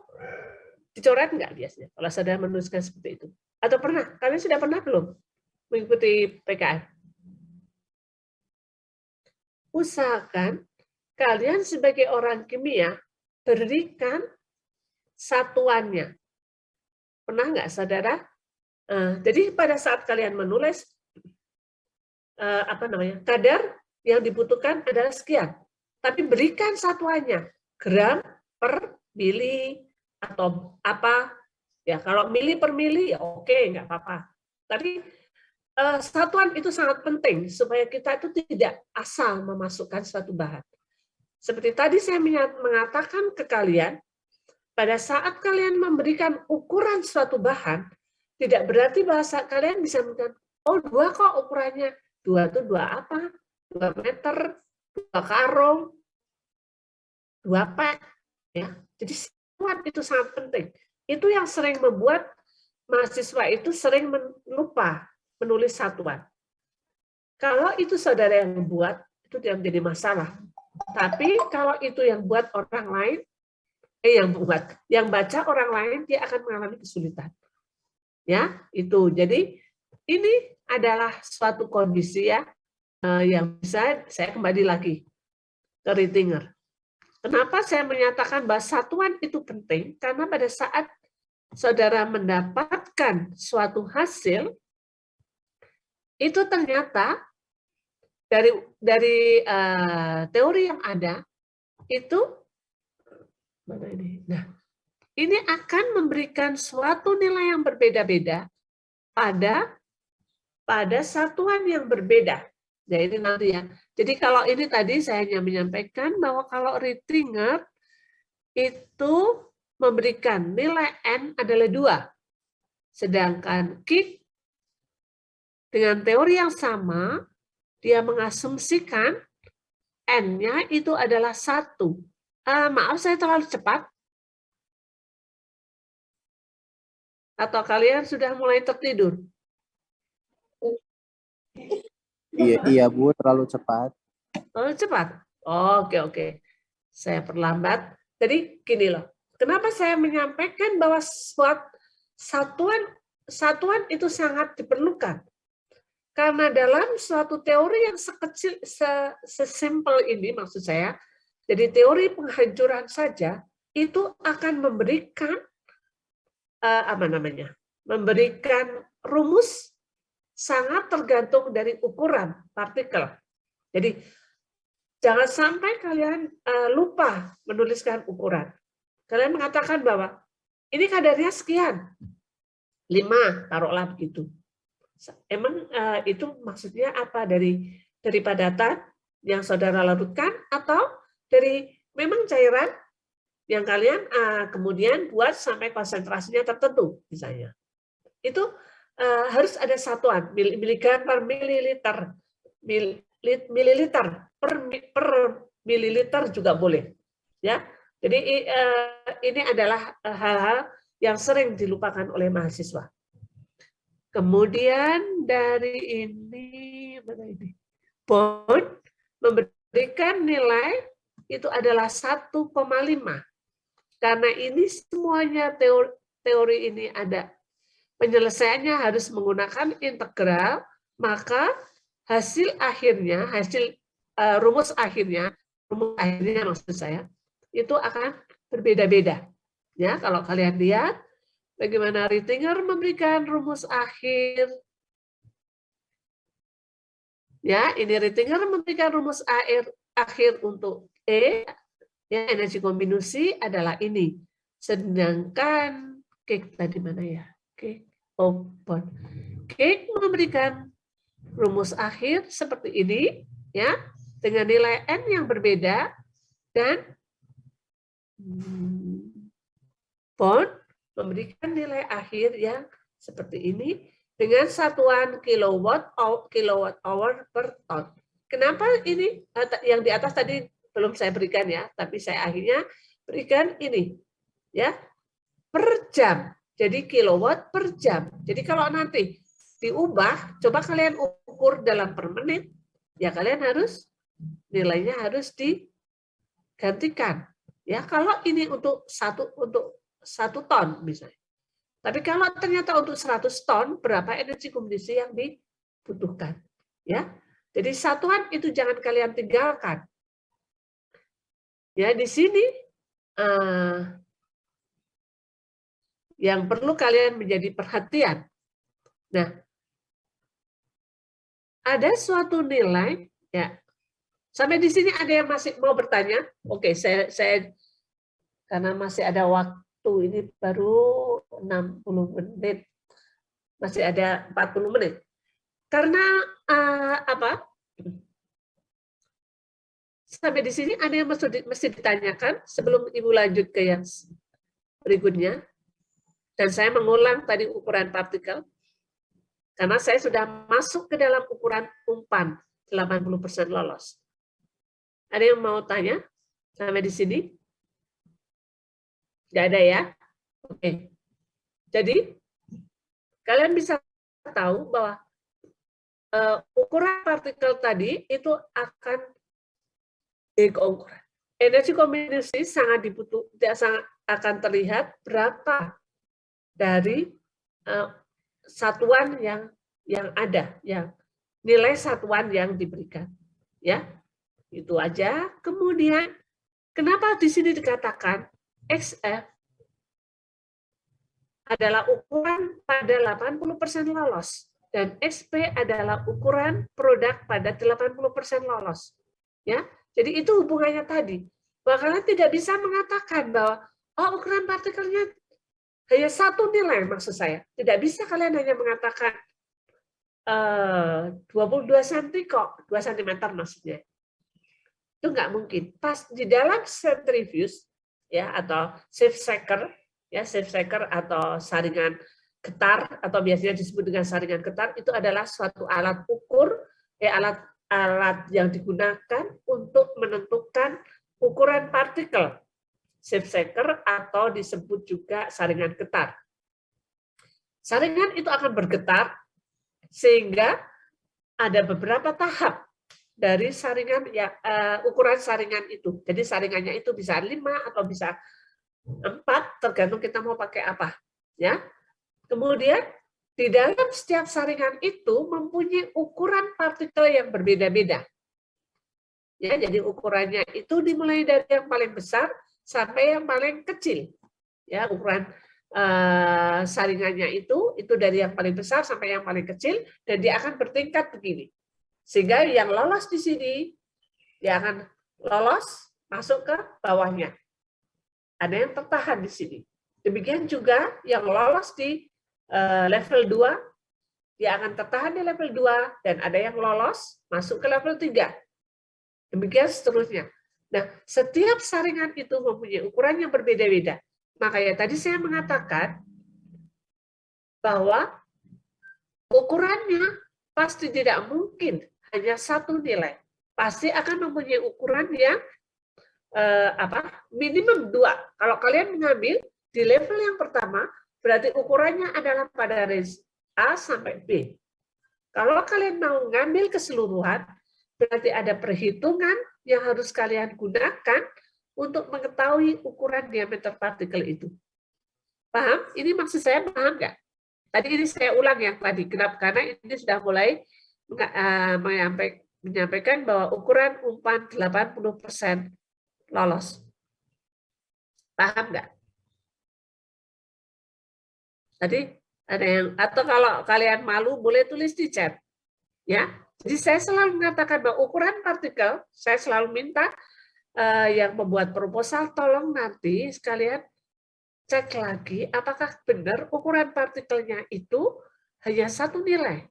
dicoret nggak biasanya kalau saudara menuliskan seperti itu? Atau pernah? Kalian sudah pernah belum mengikuti PKM? Usahakan kalian sebagai orang kimia berikan satuannya. Pernah nggak saudara? Jadi pada saat kalian menulis kadar yang dibutuhkan adalah sekian, tapi berikan satuannya, gram per mili atau apa ya. Kalau mili per mili ya oke, nggak apa-apa. Tapi satuan itu sangat penting supaya kita itu tidak asal memasukkan suatu bahan. Seperti tadi saya mengatakan ke kalian, pada saat kalian memberikan ukuran suatu bahan, tidak berarti bahasa kalian bisa mengatakan, oh 2 kok ukurannya. 2 itu 2 apa? 2 meter, 2 karung, 2 pak. Ya. Jadi satuan itu sangat penting. Itu yang sering membuat mahasiswa itu sering lupa menulis satuan. Kalau itu saudara yang membuat, itu tidak menjadi masalah. Tapi kalau itu yang buat orang lain, yang baca orang lain, dia akan mengalami kesulitan. Ya, itu. Jadi ini adalah suatu kondisi ya yang bisa saya kembali lagi ke Rittinger. Kenapa saya menyatakan bahwa satuan itu penting? Karena pada saat saudara mendapatkan suatu hasil, itu ternyata dari teori yang ada itu mana ini? Nah, ini akan memberikan suatu nilai yang berbeda-beda pada satuan yang berbeda. Nah, ini nanti ya. Jadi kalau ini tadi saya hanya menyampaikan bahwa kalau Rittinger itu memberikan nilai N adalah 2. Sedangkan Kick dengan teori yang sama, dia mengasumsikan N-nya itu adalah 1. Maaf, saya terlalu cepat. Atau kalian sudah mulai tertidur? Iya Bu, terlalu cepat. Terlalu cepat? Oke. Saya perlambat. Jadi gini loh, kenapa saya menyampaikan bahwa satuan itu sangat diperlukan? Karena dalam suatu teori yang sekecil, sesimpel ini maksud saya, jadi teori penghancuran saja, itu akan memberikan memberikan rumus sangat tergantung dari ukuran partikel. Jadi jangan sampai kalian lupa menuliskan ukuran. Kalian mengatakan bahwa ini kadarnya sekian, 5, taruhlah begitu. Emang itu maksudnya apa? Dari padatan yang saudara larutkan atau dari memang cairan yang kalian kemudian buat sampai konsentrasinya tertentu misalnya. Itu harus ada satuan, miligram per mililiter, mililiter per mililiter juga boleh. Ya, jadi ini adalah hal-hal yang sering dilupakan oleh mahasiswa. Kemudian dari ini, Bond memberikan nilai itu adalah 1,5. Karena ini semuanya teori ini ada. Penyelesaiannya harus menggunakan integral, maka rumus akhirnya maksud saya, itu akan berbeda-beda. Ya, kalau kalian lihat bagaimana Rittinger memberikan rumus akhir. Ya, ini Rittinger memberikan rumus akhir untuk E, ya, energi kombinasi adalah ini. Sedangkan Kick tadi mana ya? Kick open. Kick memberikan rumus akhir seperti ini, ya, dengan nilai N yang berbeda dan Bond memberikan nilai akhir yang seperti ini dengan satuan kilowatt hour per ton. Kenapa ini yang di atas tadi belum saya berikan ya, tapi saya akhirnya berikan ini ya per jam. Jadi kilowatt per jam. Jadi kalau nanti diubah, coba kalian ukur dalam per menit, ya kalian harus nilainya harus digantikan. Ya kalau ini untuk satu ton misalnya. Tapi kalau ternyata untuk 100 ton, berapa energi kombinasi yang dibutuhkan? Ya, jadi satuan itu jangan kalian tinggalkan. Ya, di sini yang perlu kalian menjadi perhatian. Nah, ada suatu nilai, ya. Sampai di sini ada yang masih mau bertanya? Oke, saya karena masih ada waktu, ini baru 60 menit. Masih ada 40 menit. Karena sampai di sini ada yang mesti ditanyakan sebelum Ibu lanjut ke yang berikutnya. Dan saya mengulang tadi ukuran partikel. Karena saya sudah masuk ke dalam ukuran umpan 80% lolos. Ada yang mau tanya sampai di sini? Nggak ada ya? Oke. Jadi kalian bisa tahu bahwa ukuran partikel tadi itu akan energi kombinasi sangat akan terlihat berapa dari satuan yang ada, yang nilai satuan yang diberikan, ya itu aja. Kemudian kenapa di sini dikatakan XF adalah ukuran pada 80% lolos? dan XP adalah ukuran produk pada 80% lolos. Ya, jadi itu hubungannya tadi. Bahwa kalian tidak bisa mengatakan bahwa ukuran partikelnya hanya satu nilai, maksud saya. Tidak bisa kalian hanya mengatakan 22 cm kok, 2 cm maksudnya. Itu nggak mungkin. Pas di dalam centrifuge ya, atau safe shaker, ya, safe shaker atau saringan getar, atau biasanya disebut dengan saringan getar, itu adalah suatu alat ukur, alat yang digunakan untuk menentukan ukuran partikel. Safe shaker atau disebut juga saringan getar. Saringan itu akan bergetar sehingga ada beberapa tahap dari saringan ya, ukuran saringan itu. Jadi saringannya itu bisa 5 atau bisa 4, tergantung kita mau pakai apa. Ya. Kemudian di dalam setiap saringan itu mempunyai ukuran partikel yang berbeda-beda. Ya, jadi ukurannya itu dimulai dari yang paling besar sampai yang paling kecil. Ya, ukuran saringannya itu dari yang paling besar sampai yang paling kecil, dan dia akan bertingkat begini. Sehingga yang lolos di sini, dia akan lolos masuk ke bawahnya. Ada yang tertahan di sini. Demikian juga yang lolos di level 2, dia akan tertahan di level 2, dan ada yang lolos masuk ke level 3. Demikian seterusnya. Nah, setiap saringan itu mempunyai ukuran yang berbeda-beda. Makanya tadi saya mengatakan bahwa ukurannya pasti tidak mungkin hanya satu nilai. Pasti akan mempunyai ukuran yang minimum 2. Kalau kalian mengambil di level yang pertama, berarti ukurannya adalah pada range A sampai B. Kalau kalian mau ngambil keseluruhan, berarti ada perhitungan yang harus kalian gunakan untuk mengetahui ukuran diameter partikel itu. Paham? Ini maksud saya paham nggak? Tadi ini saya ulang yang tadi. Kenapa? Karena ini sudah mulai menyampaikan bahwa ukuran umpan 80% lolos. Paham nggak? Tadi ada yang, atau kalau kalian malu boleh tulis di chat. Ya, jadi saya selalu mengatakan bahwa ukuran partikel, saya selalu minta yang membuat proposal tolong nanti sekalian cek lagi apakah benar ukuran partikelnya itu hanya satu nilai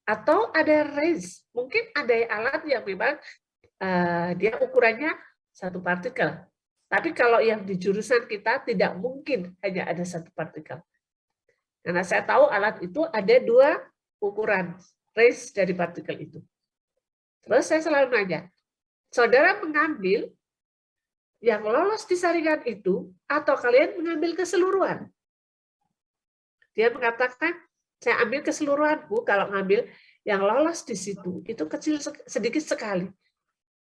atau ada range. Mungkin ada alat yang memang dia ukurannya satu partikel. Tapi kalau yang di jurusan kita tidak mungkin hanya ada satu partikel. Karena saya tahu alat itu ada 2 ukuran range dari partikel itu. Terus saya selalu nanya, saudara mengambil yang lolos di saringan itu atau kalian mengambil keseluruhan? Dia mengatakan, saya ambil keseluruhan, Bu. Kalau ngambil yang lolos di situ, itu kecil sedikit sekali.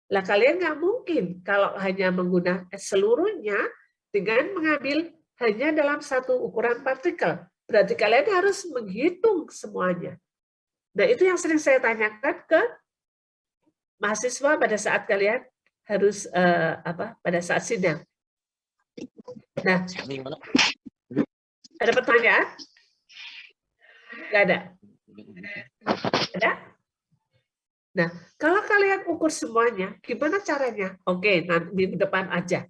Lah kalian nggak mungkin kalau hanya menggunakan seluruhnya dengan mengambil hanya dalam satu ukuran partikel. Berarti kalian harus menghitung semuanya. Nah, itu yang sering saya tanyakan ke mahasiswa pada saat kalian harus pada saat sidang. Nah, ada pertanyaan? Nggak ada? Ada? Nah, kalau kalian ukur semuanya, gimana caranya? Oke, nanti minggu depan aja.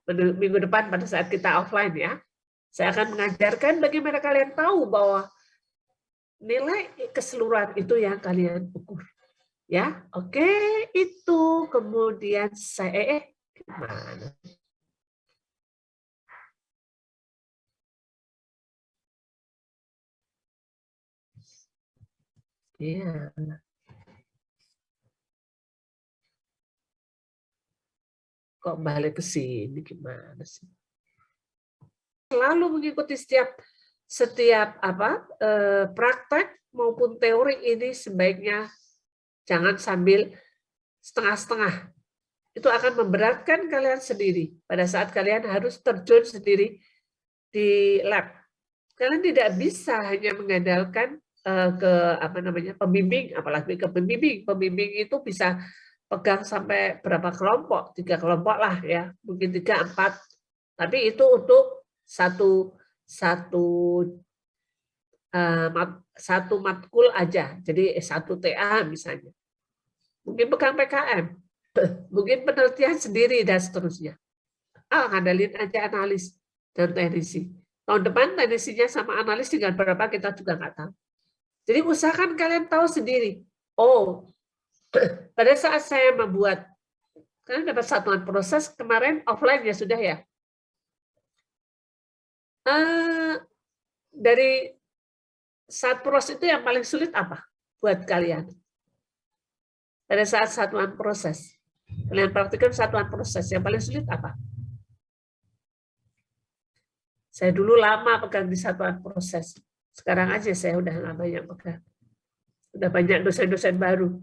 Minggu depan pada saat kita offline ya. Saya akan mengajarkan bagaimana kalian tahu bahwa nilai keseluruhan itu yang kalian ukur. Ya, oke, itu. Kemudian saya gimana? Ya. Kok balik ke sini gimana sih? Selalu mengikuti setiap praktek maupun teori ini sebaiknya jangan sambil setengah-setengah. Itu akan memberatkan kalian sendiri pada saat kalian harus terjun sendiri di lab. Kalian tidak bisa hanya mengandalkan ke pembimbing, apalagi ke pembimbing. Pembimbing itu bisa pegang sampai berapa kelompok, 3 kelompok lah ya, mungkin 3, 4. Tapi itu untuk satu satu matkul aja, jadi satu TA misalnya. Mungkin pegang PKM, mungkin penelitian sendiri dan seterusnya. Ngandalin aja analis dan teknisi. Tahun depan teknisinya sama analis dengan berapa kita juga nggak tahu. Jadi usahakan kalian tahu sendiri. Oh, pada saat saya membuat, kalian dapat satuan proses kemarin offline ya sudah ya. Dari saat proses itu yang paling sulit apa buat kalian? Pada saat satuan proses, kalian praktikkan satuan proses, yang paling sulit apa? Saya dulu lama pegang di satuan proses. Sekarang aja saya udah nggak banyak pegang. Udah banyak dosen-dosen baru.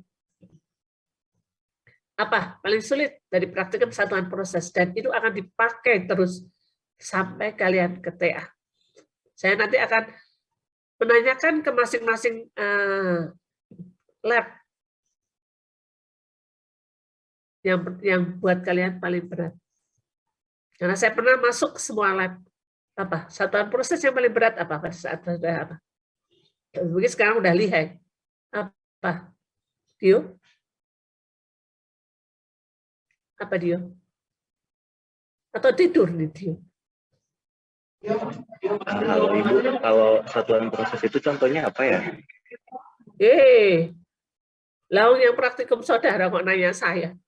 Apa paling sulit dari praktikum satuan proses, dan itu akan dipakai terus sampai kalian ke TA. Saya nanti akan menanyakan ke masing-masing lab yang buat kalian paling berat. Karena saya pernah masuk ke semua lab. Apa satuan proses yang paling berat apa pada saat apa? Mungkin sekarang udah lihai. Apa? Dio? Apa Dio? Atau tidur nih Dio? Halo Ibu, kalau satuan proses itu contohnya apa ya? Lalu yang praktikum saudara kok nanya saya?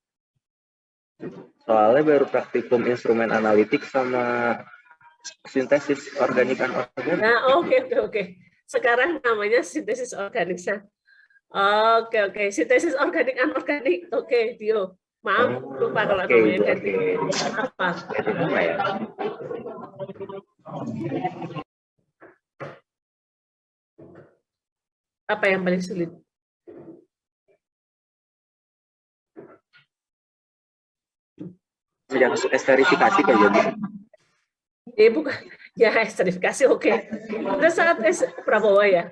Soalnya baru praktikum instrumen analitik sama sintesis organik anorganik. Nah, oke. Sekarang namanya sintesis organik. Oke. Sintesis organik anorganik. Oke, Dio. Maaf, lupa kalau namanya ganti. Apa? Apa ya? Apa yang paling sulit? Yang esterifikasi kayak gitu. Bukan. Ya, esterifikasi oke. Pada saat Prabowo ya.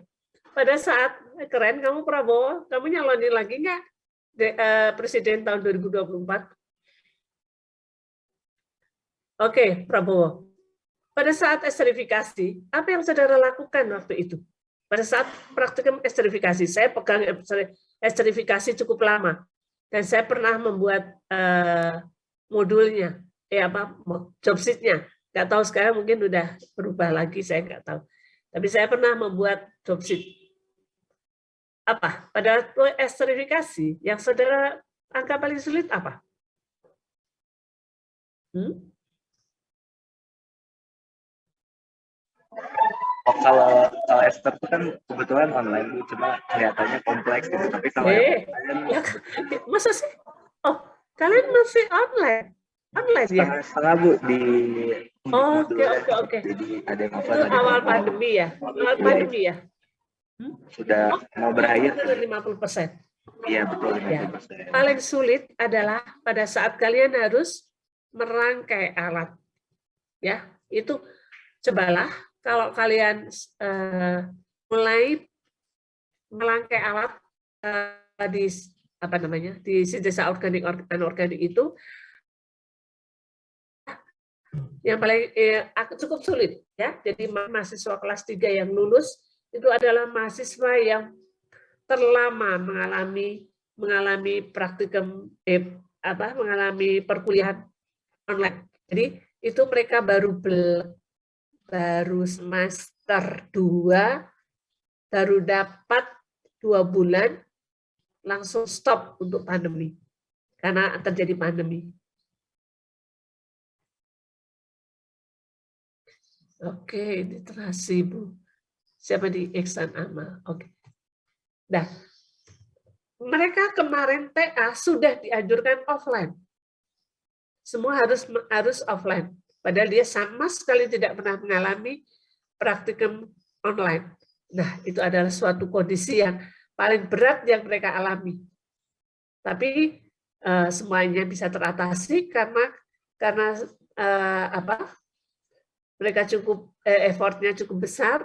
Pada saat keren kamu Prabowo, kamu nyalonin lagi nggak presiden tahun 2024? Oke, Prabowo. Pada saat esterifikasi, apa yang saudara lakukan waktu itu? Pada saat praktikum esterifikasi, saya pegang esterifikasi cukup lama, dan saya pernah membuat modulnya, job sheet-nya. Nggak tahu sekarang mungkin udah berubah lagi, saya nggak tahu. Tapi saya pernah membuat job sheet. Apa? Pada esterifikasi, yang saudara angka paling sulit apa? Oh, kalau ester itu kan kebetulan online, cuma kelihatannya kompleks gitu. Tapi kalau masa sih? Oh, kalian masih online? Online ya? Setengah Bu di. Oke. Jadi ada yang itu awal pandemi ya? Awal pandemi ya? Sudah mau berakhir. 50%. Iya betul. Ya. Paling sulit adalah pada saat kalian harus merangkai alat. Ya, itu cobalah kalau kalian mulai merangkai alat di sintesa organik anorganik itu yang paling cukup sulit ya. Jadi mahasiswa kelas 3 yang lulus itu adalah mahasiswa yang terlama mengalami praktikum mengalami perkuliahan online. Jadi itu mereka baru semester 2, baru dapat 2 bulan langsung stop untuk pandemi karena terjadi pandemi. Oke, literasi Bu. Siapa di Iksan Amal? Oke. Nah, mereka kemarin TA sudah dianjurkan offline. Semua harus offline. Padahal dia sama sekali tidak pernah mengalami praktikum online. Nah, itu adalah suatu kondisi yang paling berat yang mereka alami. Tapi semuanya bisa teratasi karena mereka effortnya cukup besar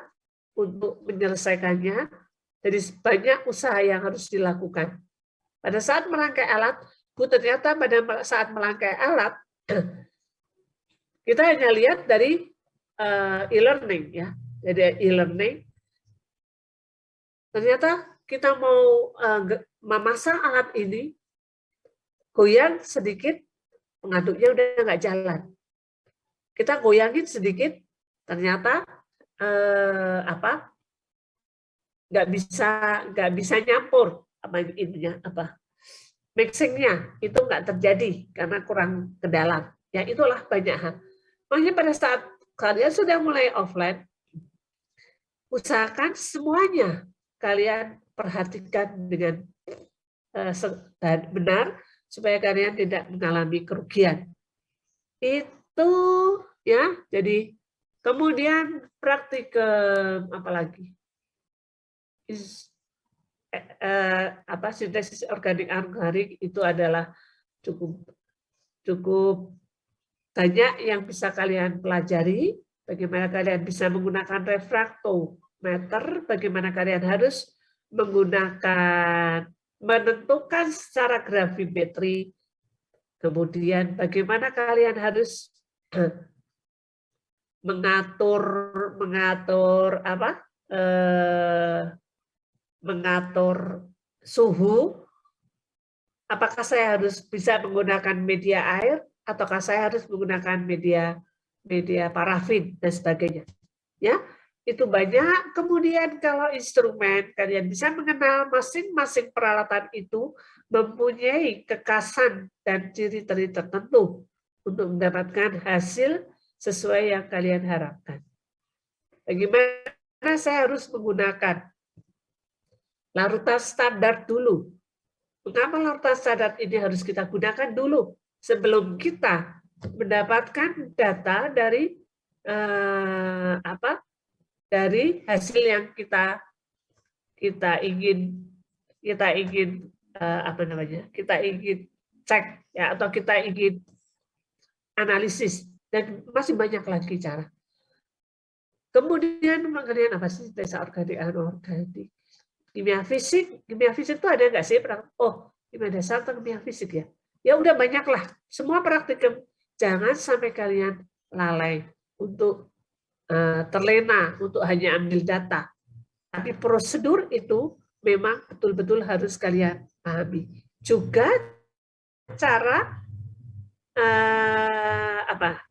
untuk menyelesaikannya. Jadi banyak usaha yang harus dilakukan. Pada saat merangkai alat, Bu, ternyata pada saat merangkai alat kita hanya lihat dari e-learning ya. Jadi e-learning Ternyata kita mau memasang alat ini, goyang sedikit, pengaduknya udah nggak jalan. Kita goyangin sedikit, ternyata nggak bisa nyampur mixingnya itu nggak terjadi karena kurang ke dalam. Ya itulah banyak hal. Makanya pada saat kalian sudah mulai offline, usahakan semuanya kalian perhatikan dengan benar supaya kalian tidak mengalami kerugian. Itu ya. Jadi kemudian praktikum apalagi? Sintesis organik itu adalah cukup banyak yang bisa kalian pelajari. Bagaimana kalian bisa menggunakan refraktometer, bagaimana kalian harus menentukan secara gravimetri, kemudian bagaimana kalian harus mengatur suhu. Apakah saya harus bisa menggunakan media air ataukah saya harus menggunakan media parafin dan sebagainya. Ya, itu banyak. Kemudian kalau instrumen, kalian bisa mengenal masing-masing peralatan itu mempunyai kekasan dan ciri-ciri tertentu untuk mendapatkan hasil sesuai yang kalian harapkan. Bagaimana saya harus menggunakan larutan standar dulu. Mengapa larutan standar ini harus kita gunakan dulu sebelum kita mendapatkan data dari hasil yang kita ingin cek ya, atau kita ingin analisis, dan masih banyak lagi cara. Kemudian mengenai apa sih desa organik anorganik? Kimia fisik itu ada nggak sih? Oh, kimia dasar atau kimia fisik ya? Ya udah banyaklah. Semua praktikum. Jangan sampai kalian lalai untuk terlena untuk hanya ambil data. Tapi prosedur itu memang betul-betul harus kalian pahami. Juga cara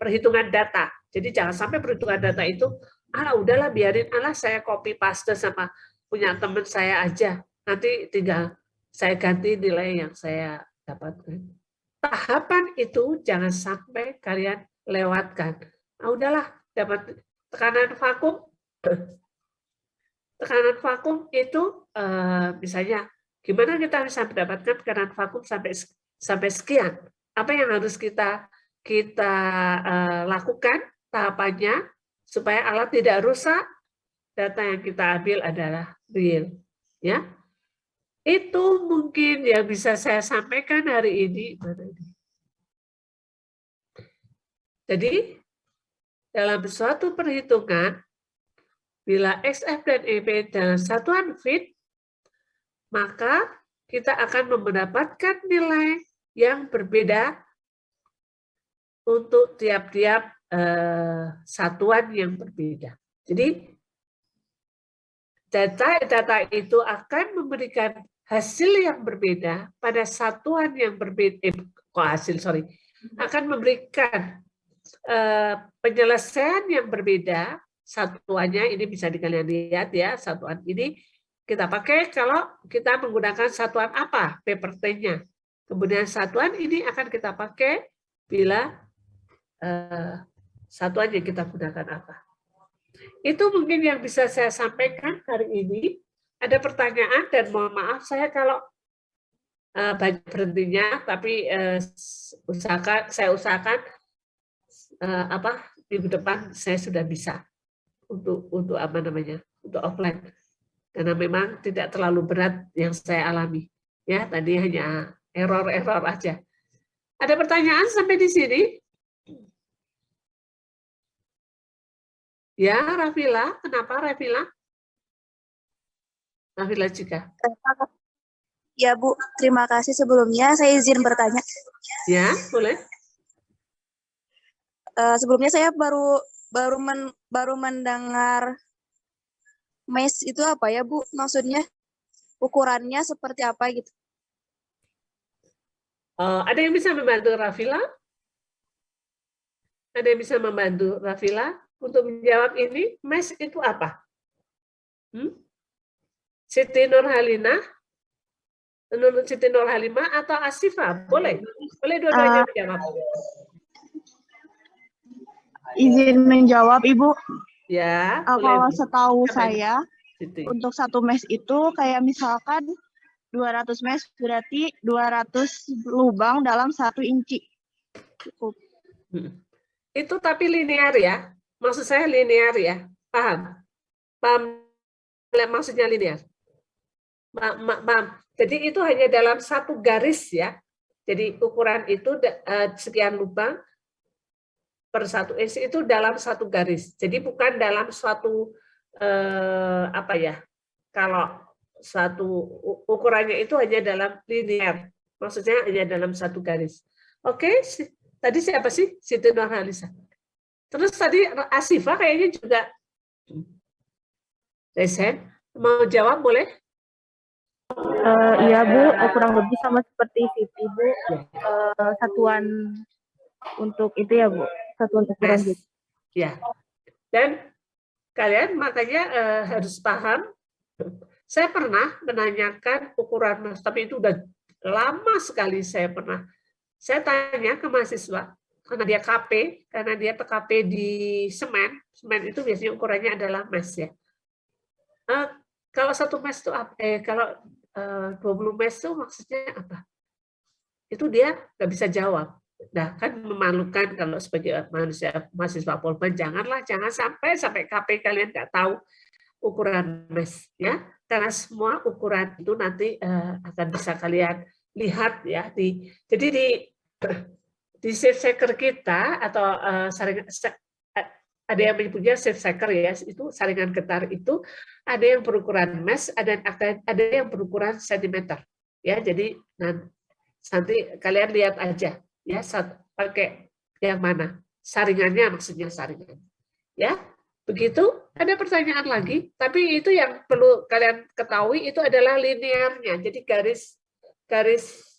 perhitungan data. Jadi jangan sampai perhitungan data itu, udahlah biarin, saya copy paste sama punya teman saya aja. Nanti tinggal saya ganti nilai yang saya dapatkan. Tahapan itu jangan sampai kalian lewatkan. Udahlah, dapat tekanan vakum. Tekanan vakum itu misalnya gimana kita bisa mendapatkan tekanan vakum sampai sekian? Apa yang harus kita lakukan tahapannya supaya alat tidak rusak? Data yang kita ambil adalah real, ya. Itu mungkin yang bisa saya sampaikan hari ini. Jadi dalam suatu perhitungan, bila XF dan EB dalam satuan fit, maka kita akan mendapatkan nilai yang berbeda untuk tiap-tiap satuan yang berbeda. Jadi data itu akan memberikan hasil yang berbeda pada satuan yang berbeda. Akan memberikan penyelesaian yang berbeda. Satuannya ini bisa kalian lihat ya, satuan ini kita pakai kalau kita menggunakan satuan apa, paper T-nya. Kemudian satuan ini akan kita pakai bila satuan yang kita gunakan apa. Itu mungkin yang bisa saya sampaikan hari ini. Ada pertanyaan dan mohon maaf saya kalau banyak berhentinya, tapi saya usahakan minggu depan saya sudah bisa untuk untuk offline, karena memang tidak terlalu berat yang saya alami ya, tadi hanya error aja. Ada pertanyaan sampai di sini? Ya, Rafila, kenapa Rafila? Rafila juga. Ya Bu, terima kasih sebelumnya. Saya izin bertanya. Ya, boleh. Sebelumnya saya baru mendengar mesh itu apa ya, Bu? Maksudnya ukurannya seperti apa gitu? Ada yang bisa membantu Rafila? Ada yang bisa membantu Rafila untuk menjawab ini? Mesh itu apa? Siti Nurhalimah atau Asifah? Boleh dua-duanya menjawab. Izin menjawab, Ibu. Ya, Kalau boleh. setahu Siapa saya, Siti. untuk satu mesh itu kayak misalkan 200 mesh berarti 200 lubang dalam 1 inci. Cukup. Itu tapi linear ya. Maksud saya linear ya. Paham? Maksudnya linear. Paham. Jadi itu hanya dalam satu garis ya. Jadi ukuran itu sekian lubang per 1 inci itu dalam satu garis. Jadi bukan dalam suatu kalau satu ukurannya itu hanya dalam linear. Maksudnya hanya dalam satu garis. Oke, tadi siapa sih? Siti Nurhalimah. Terus tadi Asifah kayaknya juga. Resen, mau jawab boleh? Iya Bu, kurang lebih sama seperti Siti Bu. Satuan untuk itu ya Bu, satuan ukuran gitu. Ya. Dan kalian makanya harus paham. Saya pernah menanyakan ukuran mesh, tapi itu udah lama sekali saya tanya ke mahasiswa karena dia PKP di semen itu biasanya ukurannya adalah mesh ya. Kalau satu mesh itu kalau 20 mesh itu maksudnya apa? Itu dia nggak bisa jawab. Nah, kan memalukan kalau sebagai mahasiswa Polban, jangan sampai KP kalian nggak tahu ukuran mesh ya, karena semua ukuran itu nanti akan bisa kalian lihat ya jadi di safe seeker kita atau ada yang menyebutnya safe seeker ya, itu saringan getar itu ada yang berukuran mesh, ada yang berukuran sentimeter ya. Jadi nanti kalian lihat aja ya, pakai yang mana saringannya, maksudnya saringan ya. Begitu. Ada pertanyaan lagi, tapi itu yang perlu kalian ketahui itu adalah linearnya. Jadi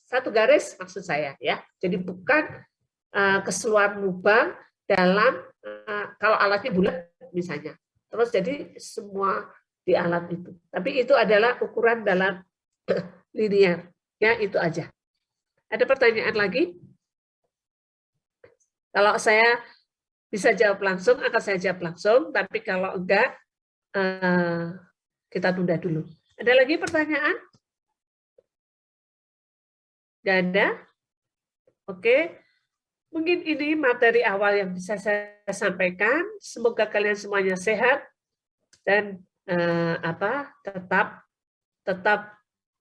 satu garis maksud saya ya. Jadi bukan keseluruhan lubang dalam kalau alatnya bulat misalnya. Terus jadi semua di alat itu. Tapi itu adalah ukuran dalam linear. Ya, itu aja. Ada pertanyaan lagi? Kalau saya bisa jawab langsung, akan saya jawab langsung. Tapi kalau enggak, kita tunda dulu. Ada lagi pertanyaan? Nggak ada? Oke. Mungkin ini materi awal yang bisa saya sampaikan. Semoga kalian semuanya sehat dan tetap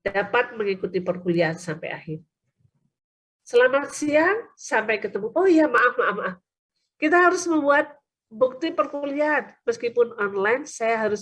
dapat mengikuti perkuliahan sampai akhir. Selamat siang, sampai ketemu. Oh iya, maaf. Kita harus membuat bukti perkuliahan. Meskipun online, saya harus